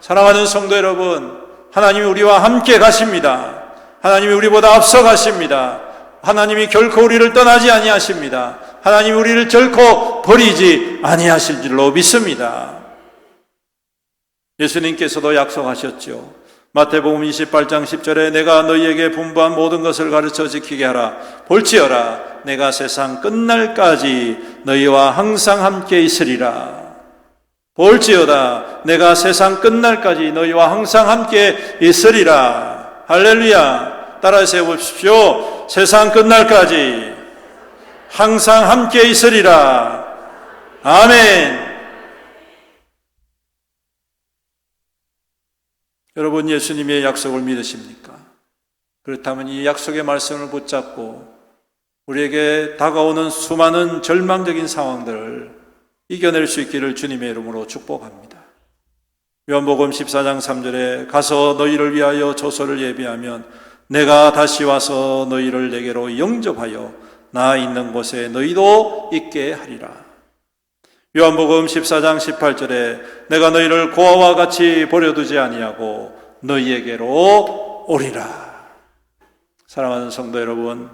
사랑하는 성도 여러분, 하나님이 우리와 함께 가십니다. 하나님이 우리보다 앞서 가십니다. 하나님이 결코 우리를 떠나지 아니하십니다. 하나님이 우리를 결코 버리지 아니하실 줄로 믿습니다. 예수님께서도 약속하셨죠. 마태복음 28장 10절에 내가 너희에게 분부한 모든 것을 가르쳐 지키게 하라. 볼지어라 내가 세상 끝날까지 너희와 항상 함께 있으리라. 볼지어다 내가 세상 끝날까지 너희와 항상 함께 있으리라. 할렐루야. 따라서 해보십시오. 세상 끝날까지 항상 함께 있으리라. 아멘. 여러분, 예수님의 약속을 믿으십니까? 그렇다면 이 약속의 말씀을 붙잡고 우리에게 다가오는 수많은 절망적인 상황들을 이겨낼 수 있기를 주님의 이름으로 축복합니다. 요한복음 14장 3절에 가서 너희를 위하여 조서를 예비하면 내가 다시 와서 너희를 내게로 영접하여 나 있는 곳에 너희도 있게 하리라. 요한복음 14장 18절에 내가 너희를 고아와 같이 버려두지 아니하고 너희에게로 오리라. 사랑하는 성도 여러분,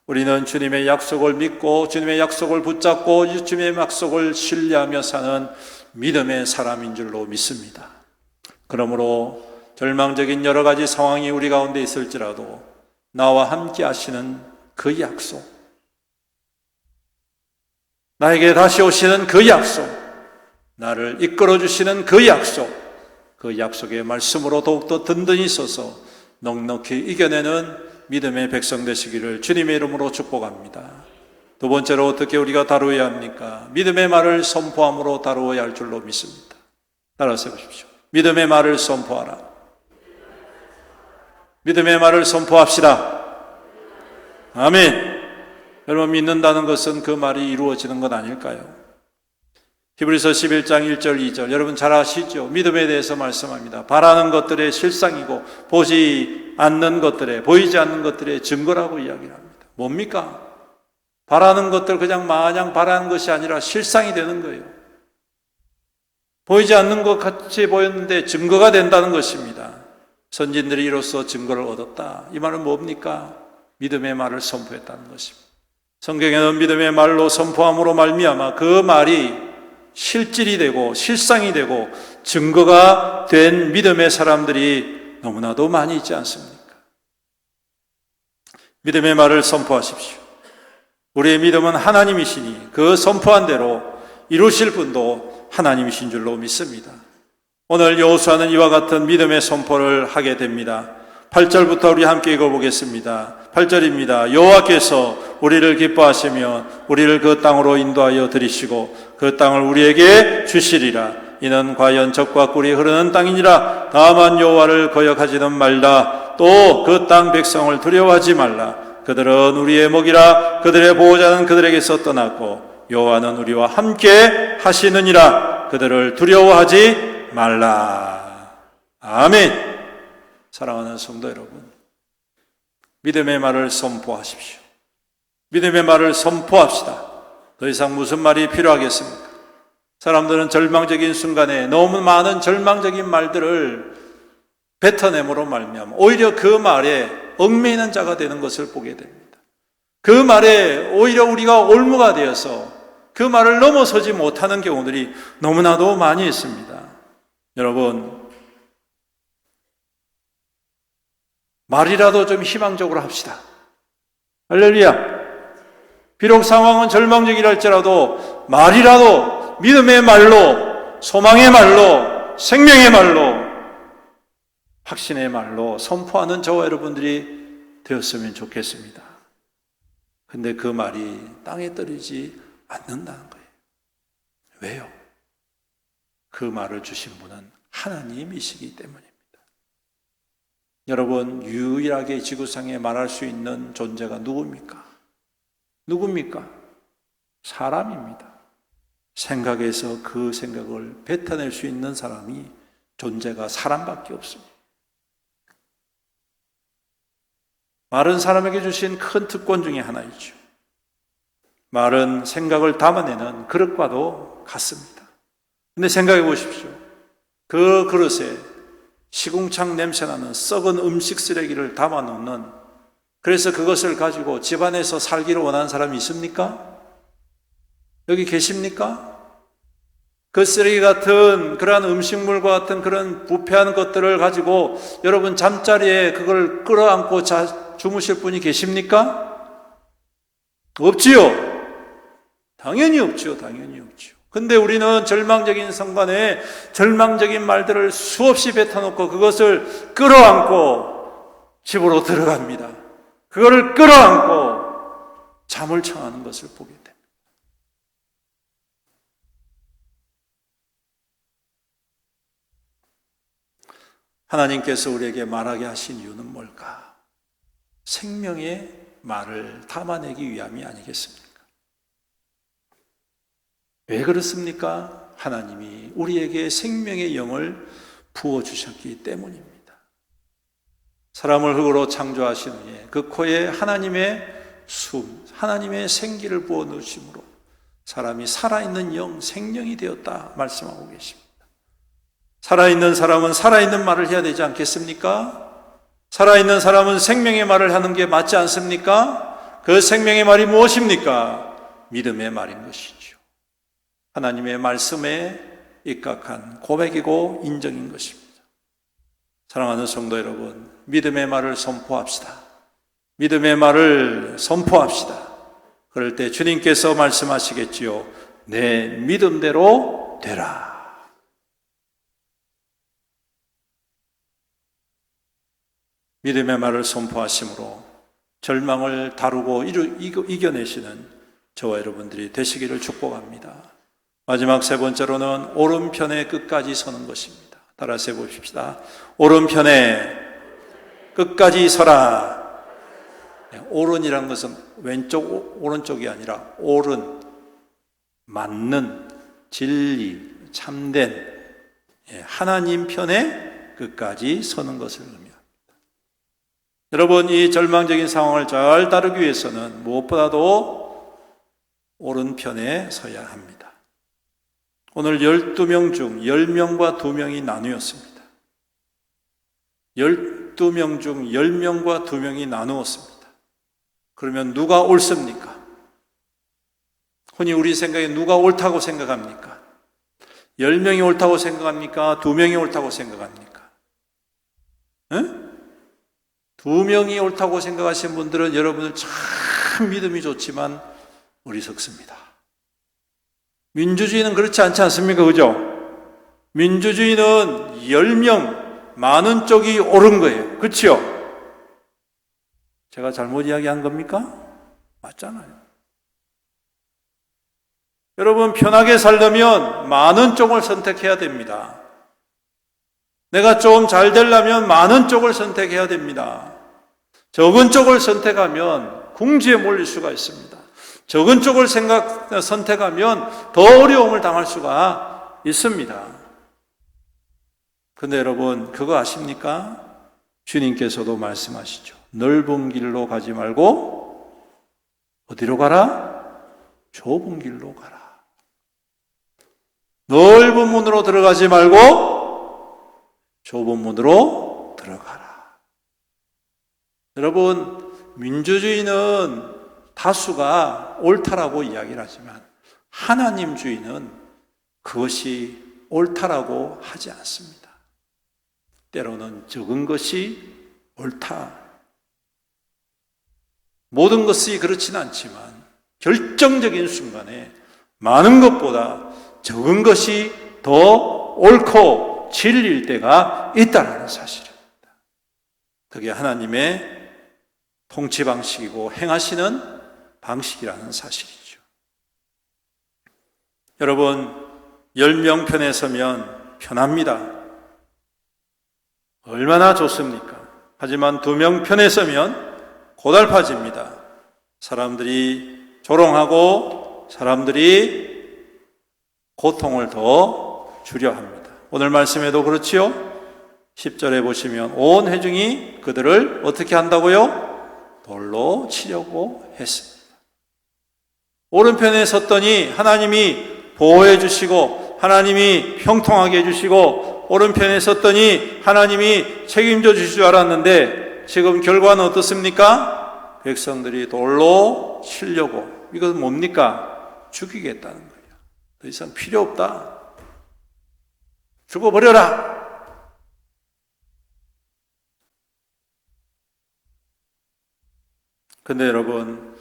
우리는 주님의 약속을 믿고 주님의 약속을 붙잡고 주님의 약속을 신뢰하며 사는 믿음의 사람인 줄로 믿습니다. 그러므로 절망적인 여러 가지 상황이 우리 가운데 있을지라도 나와 함께 하시는 그 약속, 나에게 다시 오시는 그 약속, 나를 이끌어 주시는 그 약속, 그 약속의 말씀으로 더욱더 든든히 서서 넉넉히 이겨내는 믿음의 백성 되시기를 주님의 이름으로 축복합니다. 두 번째로 어떻게 우리가 다루어야 합니까? 믿음의 말을 선포함으로 다루어야 할 줄로 믿습니다. 따라서 해보십시오. 믿음의 말을 선포하라. 믿음의 말을 선포합시다. 아멘. 여러분, 믿는다는 것은 그 말이 이루어지는 것 아닐까요? 히브리서 11장 1절 2절 여러분 잘 아시죠? 믿음에 대해서 말씀합니다. 바라는 것들의 실상이고 보이지 않는 것들의 증거라고 이야기를 합니다. 뭡니까? 바라는 것들 그냥 마냥 바라는 것이 아니라 실상이 되는 거예요. 보이지 않는 것 같이 보였는데 증거가 된다는 것입니다. 선진들이 이로써 증거를 얻었다. 이 말은 뭡니까? 믿음의 말을 선포했다는 것입니다. 성경에는 믿음의 말로 선포함으로 말미암아 그 말이 실질이 되고 실상이 되고 증거가 된 믿음의 사람들이 너무나도 많이 있지 않습니까? 믿음의 말을 선포하십시오. 우리의 믿음은 하나님이시니 그 선포한 대로 이루실 분도 하나님이신 줄로 믿습니다. 오늘 여호수아는 이와 같은 믿음의 선포를 하게 됩니다. 8절부터 우리 함께 읽어보겠습니다. 8절입니다. 여호와께서 우리를 기뻐하시며 우리를 그 땅으로 인도하여 들이시고 그 땅을 우리에게 주시리라. 이는 과연 젖과 꿀이 흐르는 땅이니라. 다만 여호와를 거역하지는 말라. 또 그 땅 백성을 두려워하지 말라. 그들은 우리의 먹이라. 그들의 보호자는 그들에게서 떠났고 여호와는 우리와 함께 하시느니라. 그들을 두려워하지 말라. 아멘. 사랑하는 성도 여러분, 믿음의 말을 선포하십시오. 믿음의 말을 선포합시다. 더 이상 무슨 말이 필요하겠습니까? 사람들은 절망적인 순간에 너무 많은 절망적인 말들을 뱉어냄으로 말미암아 오히려 그 말에 얽매이는 자가 되는 것을 보게 됩니다. 그 말에 오히려 우리가 올무가 되어서 그 말을 넘어서지 못하는 경우들이 너무나도 많이 있습니다. 여러분, 말이라도 좀 희망적으로 합시다. 할렐루야. 비록 상황은 절망적이라 할지라도 말이라도 믿음의 말로, 소망의 말로, 생명의 말로, 확신의 말로 선포하는 저와 여러분들이 되었으면 좋겠습니다. 근데 그 말이 땅에 떨어지지 않는다는 거예요. 왜요? 그 말을 주신 분은 하나님이시기 때문입니다. 여러분, 유일하게 지구상에 말할 수 있는 존재가 누굽니까? 누굽니까? 사람입니다. 생각에서 그 생각을 뱉어낼 수 있는 사람이 존재가 사람밖에 없습니다. 말은 사람에게 주신 큰 특권 중에 하나이죠. 말은 생각을 담아내는 그릇과도 같습니다. 근데 생각해 보십시오. 그 그릇에 시궁창 냄새나는 썩은 음식 쓰레기를 담아놓는, 그래서 그것을 가지고 집안에서 살기를 원하는 사람이 있습니까? 여기 계십니까? 그 쓰레기 같은 그러한 음식물과 같은 그런 부패한 것들을 가지고 여러분 잠자리에 그걸 끌어안고 주무실 분이 계십니까? 없지요. 당연히 없지요. 당연히 없지요. 근데 우리는 절망적인 순간에 절망적인 말들을 수없이 뱉어놓고 그것을 끌어안고 집으로 들어갑니다. 그거를 끌어안고 잠을 청하는 것을 보게 됩니다. 하나님께서 우리에게 말하게 하신 이유는 뭘까? 생명의 말을 담아내기 위함이 아니겠습니까? 왜 그렇습니까? 하나님이 우리에게 생명의 영을 부어주셨기 때문입니다. 사람을 흙으로 창조하신 후에 그 코에 하나님의 숨, 하나님의 생기를 부어넣으심으로 사람이 살아있는 영, 생명이 되었다 말씀하고 계십니다. 살아있는 사람은 살아있는 말을 해야 되지 않겠습니까? 살아있는 사람은 생명의 말을 하는 게 맞지 않습니까? 그 생명의 말이 무엇입니까? 믿음의 말인 것이죠. 하나님의 말씀에 입각한 고백이고 인정인 것입니다. 사랑하는 성도 여러분, 믿음의 말을 선포합시다. 믿음의 말을 선포합시다. 그럴 때 주님께서 말씀하시겠지요. 내 믿음대로 되라. 믿음의 말을 선포하심으로 절망을 다루고 이겨내시는 저와 여러분들이 되시기를 축복합니다. 마지막 세 번째로는 오른편에 끝까지 서는 것입니다. 따라서 해봅시다. 오른편에 끝까지 서라. 오른이란 것은 왼쪽 오른쪽이 아니라 옳은, 맞는, 진리, 참된 하나님 편에 끝까지 서는 것을 의미합니다. 여러분, 이 절망적인 상황을 잘 다루기 위해서는 무엇보다도 오른편에 서야 합니다. 오늘 12명 중 10명과 2명이 나누었습니다. 12명 중 10명과 2명이 나누었습니다. 그러면 누가 옳습니까? 흔히 우리 생각에 누가 옳다고 생각합니까? 10명이 옳다고 생각합니까? 2명이 옳다고 생각합니까? 응? 2명이 옳다고 생각하시는 분들은 여러분은 참 믿음이 좋지만 어리석습니다. 민주주의는 그렇지 않지 않습니까? 그죠? 민주주의는 10명, 많은 쪽이 옳은 거예요. 그렇죠? 제가 잘못 이야기한 겁니까? 맞잖아요. 여러분, 편하게 살려면 많은 쪽을 선택해야 됩니다. 내가 좀 잘 되려면 많은 쪽을 선택해야 됩니다. 적은 쪽을 선택하면 궁지에 몰릴 수가 있습니다. 적은 쪽을 선택하면 더 어려움을 당할 수가 있습니다. 그런데 여러분, 그거 아십니까? 주님께서도 말씀하시죠. 넓은 길로 가지 말고 어디로 가라? 좁은 길로 가라. 넓은 문으로 들어가지 말고 좁은 문으로 들어가라. 여러분, 민주주의는 다수가 옳다라고 이야기를 하지만 하나님주의는 그것이 옳다라고 하지 않습니다. 때로는 적은 것이 옳다. 모든 것이 그렇지는 않지만 결정적인 순간에 많은 것보다 적은 것이 더 옳고 진리일 때가 있다는 사실입니다. 그게 하나님의 통치 방식이고 행하시는 방식이라는 사실이죠. 여러분, 10명 편에 서면 편합니다. 얼마나 좋습니까? 하지만 2명 편에 서면 고달파집니다. 사람들이 조롱하고 사람들이 고통을 더 주려 합니다. 오늘 말씀에도 그렇지요? 10절에 보시면 온 회중이 그들을 어떻게 한다고요? 돌로 치려고 했습니다. 오른편에 섰더니 하나님이 보호해 주시고 하나님이 형통하게 해주시고 오른편에 섰더니 하나님이 책임져 주실 줄 알았는데 지금 결과는 어떻습니까? 백성들이 돌로 치려고. 이것은 뭡니까? 죽이겠다는 거예요. 더 이상 필요 없다. 죽어버려라. 근데 여러분,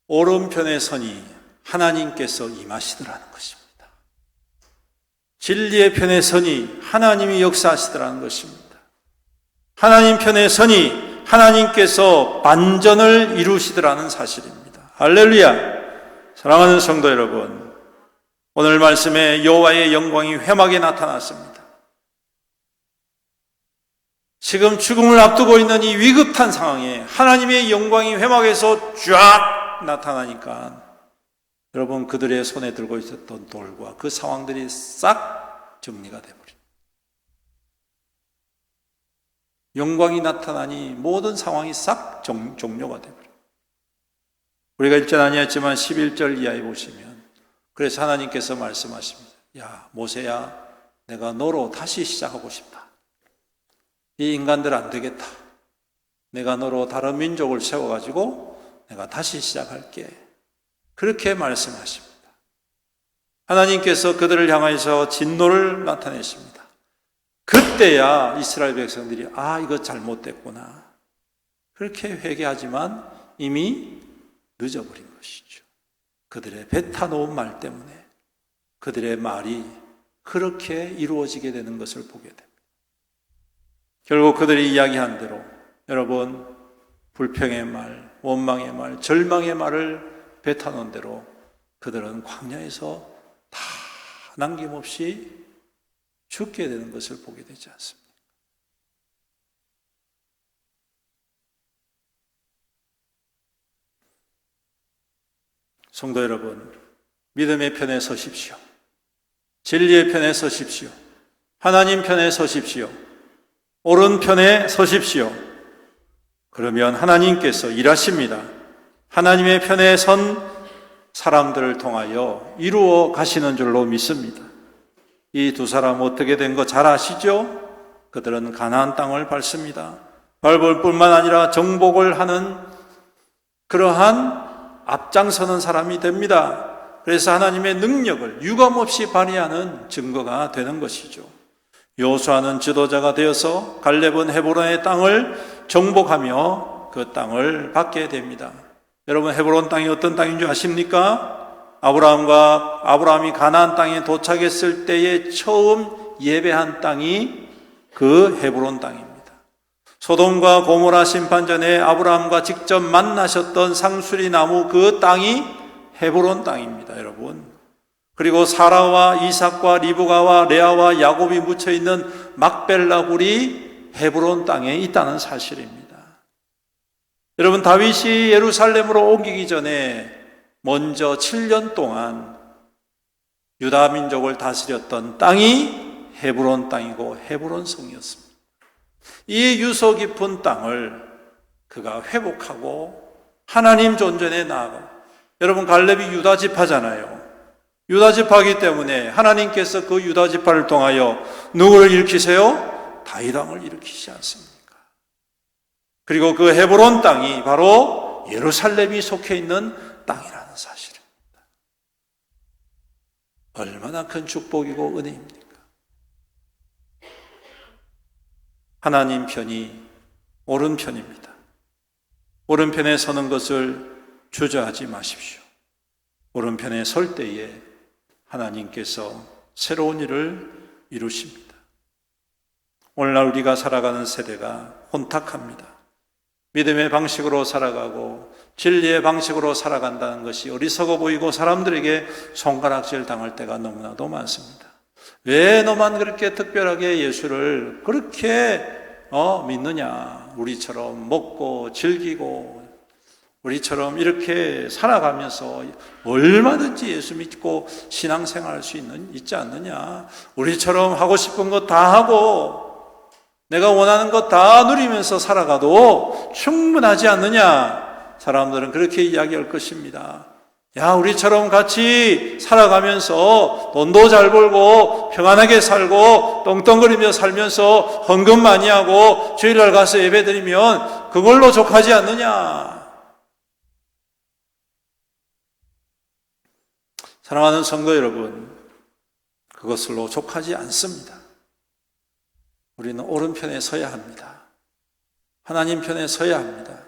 오른편에 서니 하나님께서 임하시더라는 것입니다. 진리의 편에 서니 하나님이 역사하시더라는 것입니다. 하나님 편에 서니 하나님께서 반전을 이루시더라는 사실입니다. 할렐루야! 사랑하는 성도 여러분, 오늘 말씀에 여호와의 영광이 회막에 나타났습니다. 지금 죽음을 앞두고 있는 이 위급한 상황에 하나님의 영광이 회막에서 쫙 나타나니까 여러분, 그들의 손에 들고 있었던 돌과 그 상황들이 싹 정리가 되어버립니다. 영광이 나타나니 모든 상황이 싹 종료가 되어버립니다. 우리가 읽지는 아니었지만 11절 이하에 보시면, 그래서 하나님께서 말씀하십니다. 야, 모세야, 내가 너로 다시 시작하고 싶다. 이 인간들 안 되겠다. 내가 너로 다른 민족을 세워가지고 내가 다시 시작할게. 그렇게 말씀하십니다. 하나님께서 그들을 향해서 진노를 나타내십니다. 그때야 이스라엘 백성들이 이거 잘못됐구나. 그렇게 회개하지만 이미 늦어버린 것이죠. 그들의 뱉어놓은 말 때문에 그들의 말이 그렇게 이루어지게 되는 것을 보게 됩니다. 결국 그들이 이야기한 대로 여러분, 불평의 말, 원망의 말, 절망의 말을 뱉어놓은 대로 그들은 광야에서 다 남김없이 죽게 되는 것을 보게 되지 않습니까? 성도 여러분, 믿음의 편에 서십시오. 진리의 편에 서십시오. 하나님 편에 서십시오. 옳은 편에 서십시오. 그러면 하나님께서 일하십니다. 하나님의 편에 선 사람들을 통하여 이루어 가시는 줄로 믿습니다. 이 두 사람 어떻게 된 거 잘 아시죠? 그들은 가나안 땅을 밟습니다. 밟을 뿐만 아니라 정복을 하는 그러한 앞장서는 사람이 됩니다. 그래서 하나님의 능력을 유감없이 발휘하는 증거가 되는 것이죠. 여호수아는 지도자가 되어서 갈렙은 헤브론의 땅을 정복하며 그 땅을 받게 됩니다. 여러분, 헤브론 땅이 어떤 땅인 줄 아십니까? 아브라함이 가나안 땅에 도착했을 때에 처음 예배한 땅이 그 헤브론 땅입니다. 소돔과 고모라 심판 전에 아브라함과 직접 만나셨던 상수리 나무 그 땅이 헤브론 땅입니다, 여러분. 그리고 사라와 이삭과 리브가와 레아와 야곱이 묻혀 있는 막벨라 굴이 헤브론 땅에 있다는 사실입니다. 여러분, 다윗이 예루살렘으로 옮기기 전에 먼저 7년 동안 유다 민족을 다스렸던 땅이 헤브론 땅이고 헤브론 성이었습니다. 이 유서 깊은 땅을 그가 회복하고 하나님 존전에 나아가고, 여러분, 갈렙이 유다 지파잖아요. 유다 지파이기 때문에 하나님께서 그 유다 지파를 통하여 누구를 일으키세요? 다윗 왕을 일으키시지 않습니까? 그리고 그 헤브론 땅이 바로 예루살렘이 속해 있는 땅이라는 사실입니다. 얼마나 큰 축복이고 은혜입니까? 하나님 편이 옳은 편입니다. 옳은 편에 서는 것을 주저하지 마십시오. 옳은 편에 설 때에 하나님께서 새로운 일을 이루십니다. 오늘날 우리가 살아가는 세대가 혼탁합니다. 믿음의 방식으로 살아가고 진리의 방식으로 살아간다는 것이 어리석어 보이고 사람들에게 손가락질 당할 때가 너무나도 많습니다. 왜 너만 그렇게 특별하게 예수를 그렇게 믿느냐? 우리처럼 먹고 즐기고 우리처럼 이렇게 살아가면서 얼마든지 예수 믿고 신앙생활할 수 있지 않느냐? 우리처럼 하고 싶은 거 다 하고 내가 원하는 거 다 누리면서 살아가도 충분하지 않느냐? 사람들은 그렇게 이야기할 것입니다. 야, 우리처럼 같이 살아가면서 돈도 잘 벌고 평안하게 살고 떵떵거리며 살면서 헌금 많이 하고 주일날 가서 예배드리면 그걸로 족하지 않느냐? 사랑하는 성도 여러분, 그것으로 족하지 않습니다. 우리는 옳은 편에 서야 합니다. 하나님 편에 서야 합니다.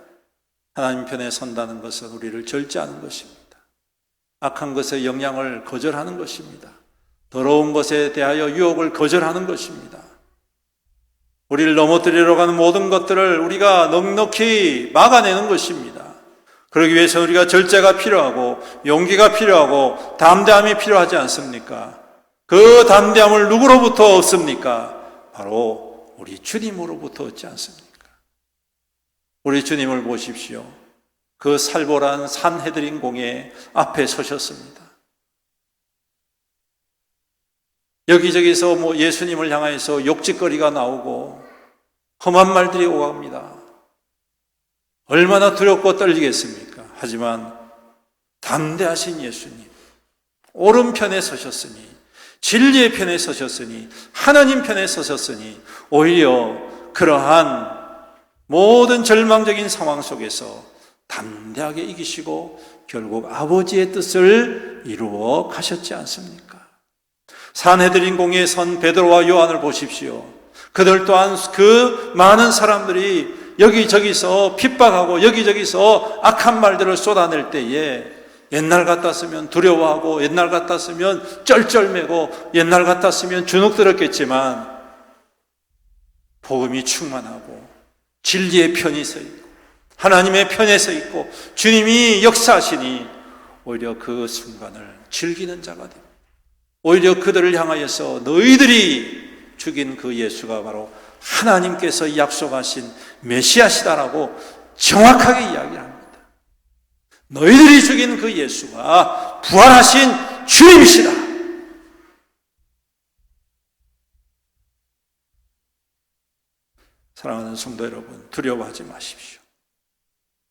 하나님 편에 선다는 것은 우리를 절제하는 것입니다. 악한 것의 영향을 거절하는 것입니다. 더러운 것에 대하여 유혹을 거절하는 것입니다. 우리를 넘어뜨리러 가는 모든 것들을 우리가 넉넉히 막아내는 것입니다. 그러기 위해서 우리가 절제가 필요하고 용기가 필요하고 담대함이 필요하지 않습니까? 그 담대함을 누구로부터 얻습니까? 바로 우리 주님으로부터 얻지 않습니까? 우리 주님을 보십시오. 그 살벌한 산헤드린 공회 앞에 서셨습니다. 여기저기서 예수님을 향해서 욕짓거리가 나오고 험한 말들이 오갑니다. 얼마나 두렵고 떨리겠습니까? 하지만 담대하신 예수님, 오른편에 서셨으니, 진리의 편에 서셨으니, 하나님 편에 서셨으니, 오히려 그러한 모든 절망적인 상황 속에서 담대하게 이기시고 결국 아버지의 뜻을 이루어 가셨지 않습니까? 산헤드린 공회에 선 베드로와 요한을 보십시오. 그들 또한 그 많은 사람들이 여기저기서 핍박하고 여기저기서 악한 말들을 쏟아낼 때에 옛날 같았으면 두려워하고 옛날 같았으면 쩔쩔매고 옛날 같았으면 주눅들었겠지만 복음이 충만하고 진리의 편이 서 있고 하나님의 편에 서 있고 주님이 역사하시니 오히려 그 순간을 즐기는 자가 됩니다. 오히려 그들을 향하여서 너희들이 죽인 그 예수가 바로 하나님께서 약속하신 메시아시다라고 정확하게 이야기합니다. 너희들이 죽인 그 예수가 부활하신 주님이시다. 사랑하는 성도 여러분, 두려워하지 마십시오.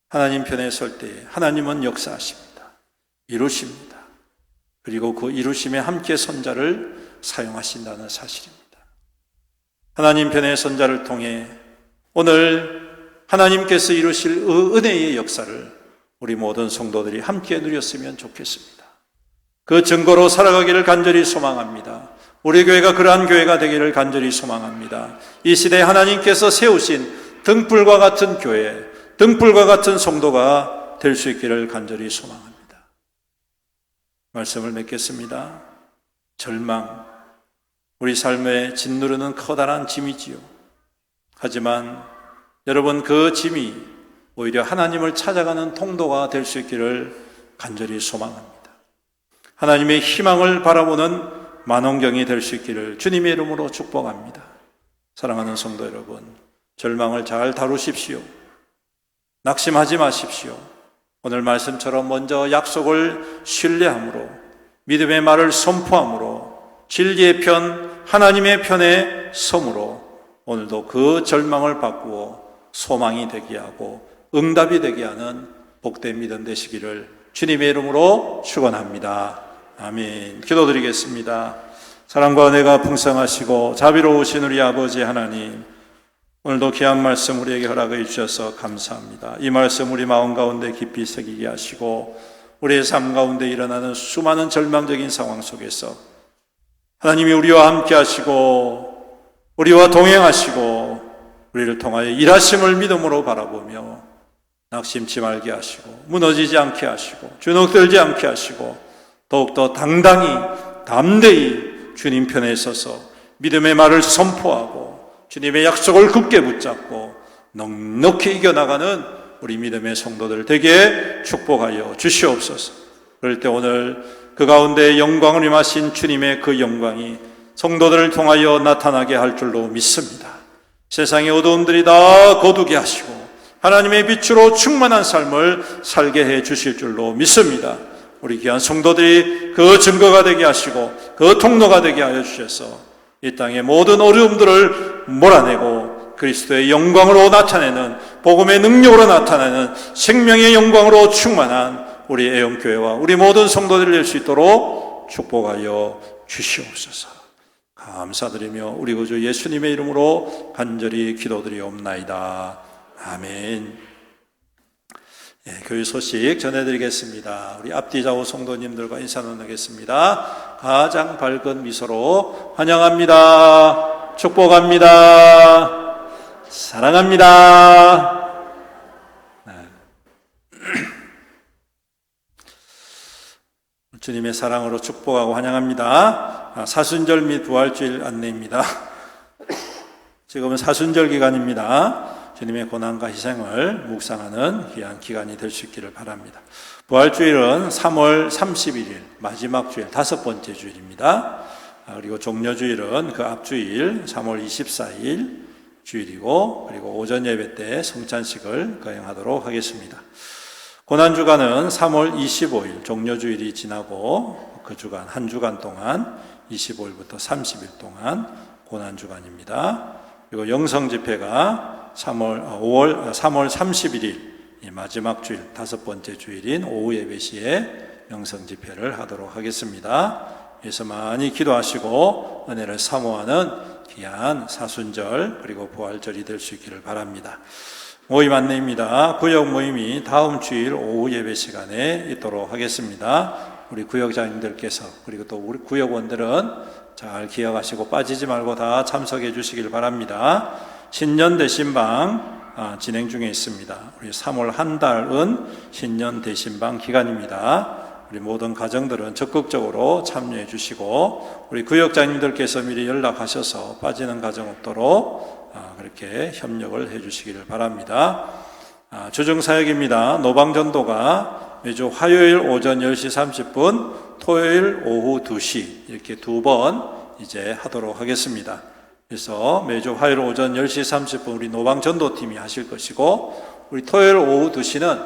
하나님 편에 설 때에 하나님은 역사하십니다. 이루십니다. 그리고 그 이루심에 함께 선자를 사용하신다는 사실입니다. 하나님 편의 선자를 통해 오늘 하나님께서 이루실 은혜의 역사를 우리 모든 성도들이 함께 누렸으면 좋겠습니다. 그 증거로 살아가기를 간절히 소망합니다. 우리 교회가 그러한 교회가 되기를 간절히 소망합니다. 이 시대에 하나님께서 세우신 등불과 같은 교회, 등불과 같은 성도가 될 수 있기를 간절히 소망합니다. 말씀을 맺겠습니다. 절망, 우리 삶에 짓누르는 커다란 짐이지요. 하지만 여러분, 그 짐이 오히려 하나님을 찾아가는 통로가 될 수 있기를 간절히 소망합니다. 하나님의 희망을 바라보는 만원경이 될 수 있기를 주님의 이름으로 축복합니다. 사랑하는 성도 여러분, 절망을 잘 다루십시오. 낙심하지 마십시오. 오늘 말씀처럼 먼저 약속을 신뢰함으로, 믿음의 말을 선포함으로, 진리의 편, 하나님의 편에 섬으로 오늘도 그 절망을 바꾸어 소망이 되게 하고 응답이 되게 하는 복된 믿음 되시기를 주님의 이름으로 축원합니다. 아멘. 기도드리겠습니다. 사랑과 은혜가 풍성하시고 자비로우신 우리 아버지 하나님, 오늘도 귀한 말씀 우리에게 허락해 주셔서 감사합니다. 이 말씀 우리 마음 가운데 깊이 새기게 하시고 우리의 삶 가운데 일어나는 수많은 절망적인 상황 속에서 하나님이 우리와 함께 하시고 우리와 동행하시고 우리를 통하여 일하심을 믿음으로 바라보며 낙심치 말게 하시고 무너지지 않게 하시고 주눅들지 않게 하시고 더욱더 당당히 담대히 주님 편에 서서 믿음의 말을 선포하고 주님의 약속을 굳게 붙잡고 넉넉히 이겨나가는 우리 믿음의 성도들 되게 축복하여 주시옵소서. 그럴 때 오늘 그 가운데 영광을 임하신 주님의 그 영광이 성도들을 통하여 나타나게 할 줄로 믿습니다. 세상의 어두움들이 다 거두게 하시고 하나님의 빛으로 충만한 삶을 살게 해 주실 줄로 믿습니다. 우리 귀한 성도들이 그 증거가 되게 하시고 그 통로가 되게 하여 주셔서 이 땅의 모든 어려움들을 몰아내고 그리스도의 영광으로 나타내는, 복음의 능력으로 나타내는 생명의 영광으로 충만한 우리 애영교회와 우리 모든 성도들이 될 수 있도록 축복하여 주시옵소서. 감사드리며 우리 구주 예수님의 이름으로 간절히 기도드리옵나이다. 아멘. 교회 소식 전해드리겠습니다. 우리 앞뒤 좌우 성도님들과 인사 나누겠습니다. 가장 밝은 미소로 환영합니다. 축복합니다. 사랑합니다. 주님의 사랑으로 축복하고 환영합니다. 사순절 및 부활주일 안내입니다. 지금은 사순절 기간입니다. 주님의 고난과 희생을 묵상하는 귀한 기간이 될 수 있기를 바랍니다. 부활주일은 3월 31일 마지막 주일, 5번째 주일입니다. 그리고 종려주일은 그 앞주일 3월 24일 주일이고, 그리고 오전 예배 때 성찬식을 거행하도록 하겠습니다. 고난주간은 3월 25일 종려주일이 지나고 그 주간, 한 주간 동안 25일부터 30일 동안 고난주간입니다. 그리고 영성집회가 3월 31일 마지막 주일, 5번째 주일인 오후 예배 시에 영성집회를 하도록 하겠습니다. 그래서 많이 기도하시고 은혜를 사모하는 귀한 사순절 그리고 부활절이 될 수 있기를 바랍니다. 모임 안내입니다. 구역 모임이 다음 주일 오후 예배 시간에 있도록 하겠습니다. 우리 구역장님들께서, 그리고 또 우리 구역원들은 잘 기억하시고 빠지지 말고 다 참석해 주시길 바랍니다. 신년 대신방 진행 중에 있습니다. 우리 3월 한 달은 신년 대신방 기간입니다. 우리 모든 가정들은 적극적으로 참여해 주시고, 우리 구역장님들께서 미리 연락하셔서 빠지는 가정 없도록 그렇게 협력을 해 주시기를 바랍니다. 주중사역입니다. 노방전도가 매주 화요일 오전 10시 30분, 토요일 오후 2시 이렇게 2번 이제 하도록 하겠습니다. 그래서 매주 화요일 오전 10시 30분 우리 노방전도팀이 하실 것이고, 우리 토요일 오후 2시는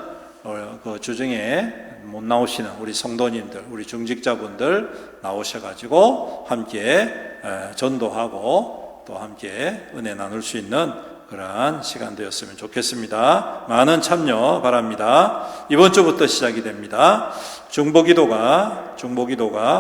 그 주중에 못 나오시는 우리 성도님들, 우리 중직자분들 나오셔가지고 함께 전도하고 또 함께 은혜 나눌 수 있는 그러한 시간 되었으면 좋겠습니다. 많은 참여 바랍니다. 이번 주부터 시작이 됩니다. 중보기도가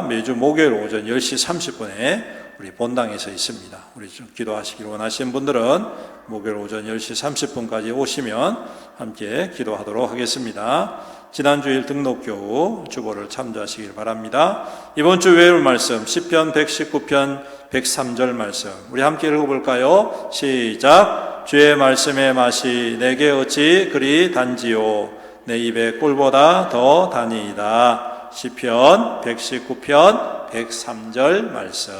매주 목요일 오전 10시 30분에 우리 본당에서 있습니다. 우리 기도하시기를 원하시는 분들은 목요일 오전 10시 30분까지 오시면 함께 기도하도록 하겠습니다. 지난주일 등록교우 주보를 참조하시길 바랍니다. 이번 주 외울 말씀 시편 119편 103절 말씀 우리 함께 읽어볼까요? 시작. 주의 말씀의 맛이 내게 어찌 그리 단지요, 내 입의 꿀보다 더 다니이다. 시편 119편 103절 말씀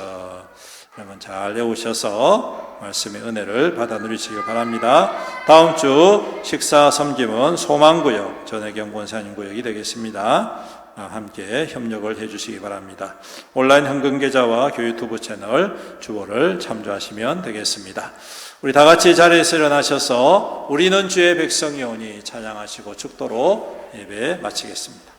여러분 잘 외우셔서 말씀의 은혜를 받아 누리시길 바랍니다. 다음 주 식사 섬김은 소망구역 전혜경 권사님 구역이 되겠습니다. 함께 협력을 해주시기 바랍니다. 온라인 현금계좌와 교유튜브 채널 주보를 참조하시면 되겠습니다. 우리 다 같이 자리에서 일어나셔서 우리는 주의 백성이오니 찬양하시고 축도로 예배 마치겠습니다.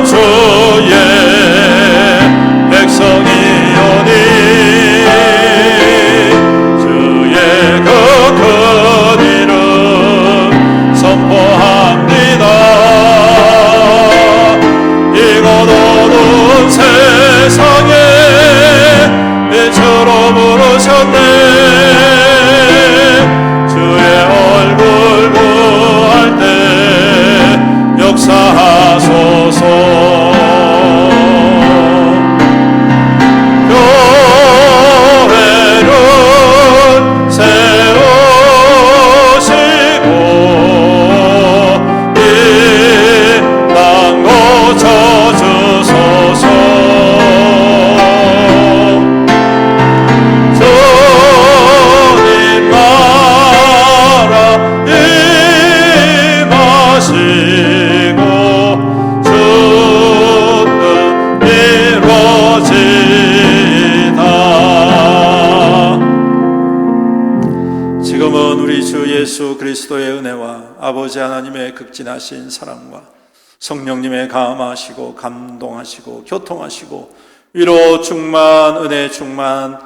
주의 백성이오니 주의 그 큰 이름 선포합니다. 이곳 어두운 세상에 빛으로 부르셨네. 주의 얼굴 구할 때 역사하소서. 교회를 세우시고 이 땅 고쳐주소서. 주님 나라 임하시고 지금은 우리 주 예수 그리스도의 은혜와 아버지 하나님의 극진하신 사랑과 성령님의 감화하시고 감동하시고 교통하시고 위로 충만 은혜 충만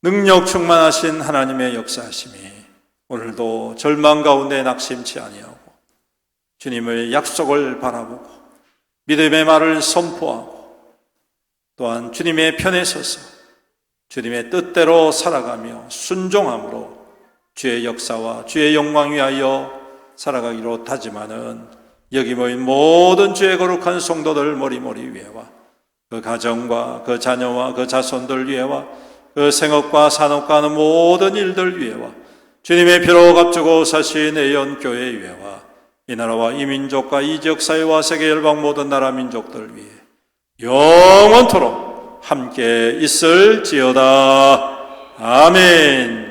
능력 충만하신 하나님의 역사하심이 오늘도 절망 가운데 낙심치 아니하고 주님의 약속을 바라보고 믿음의 말을 선포하고 또한 주님의 편에 서서 주님의 뜻대로 살아가며 순종함으로 주의 역사와 주의 영광 위하여 살아가기로 다짐하는 여기 모인 모든 주의 거룩한 성도들 머리머리 위에와 그 가정과 그 자녀와 그 자손들 위에와 그 생업과 산업과 하는 모든 일들 위에와 주님의 피로 값주고 사신 애연교회 유해와 이 나라와 이 민족과 이 지역사회와 세계 열방 모든 나라 민족들 위해 영원토록 함께 있을지어다. 아멘.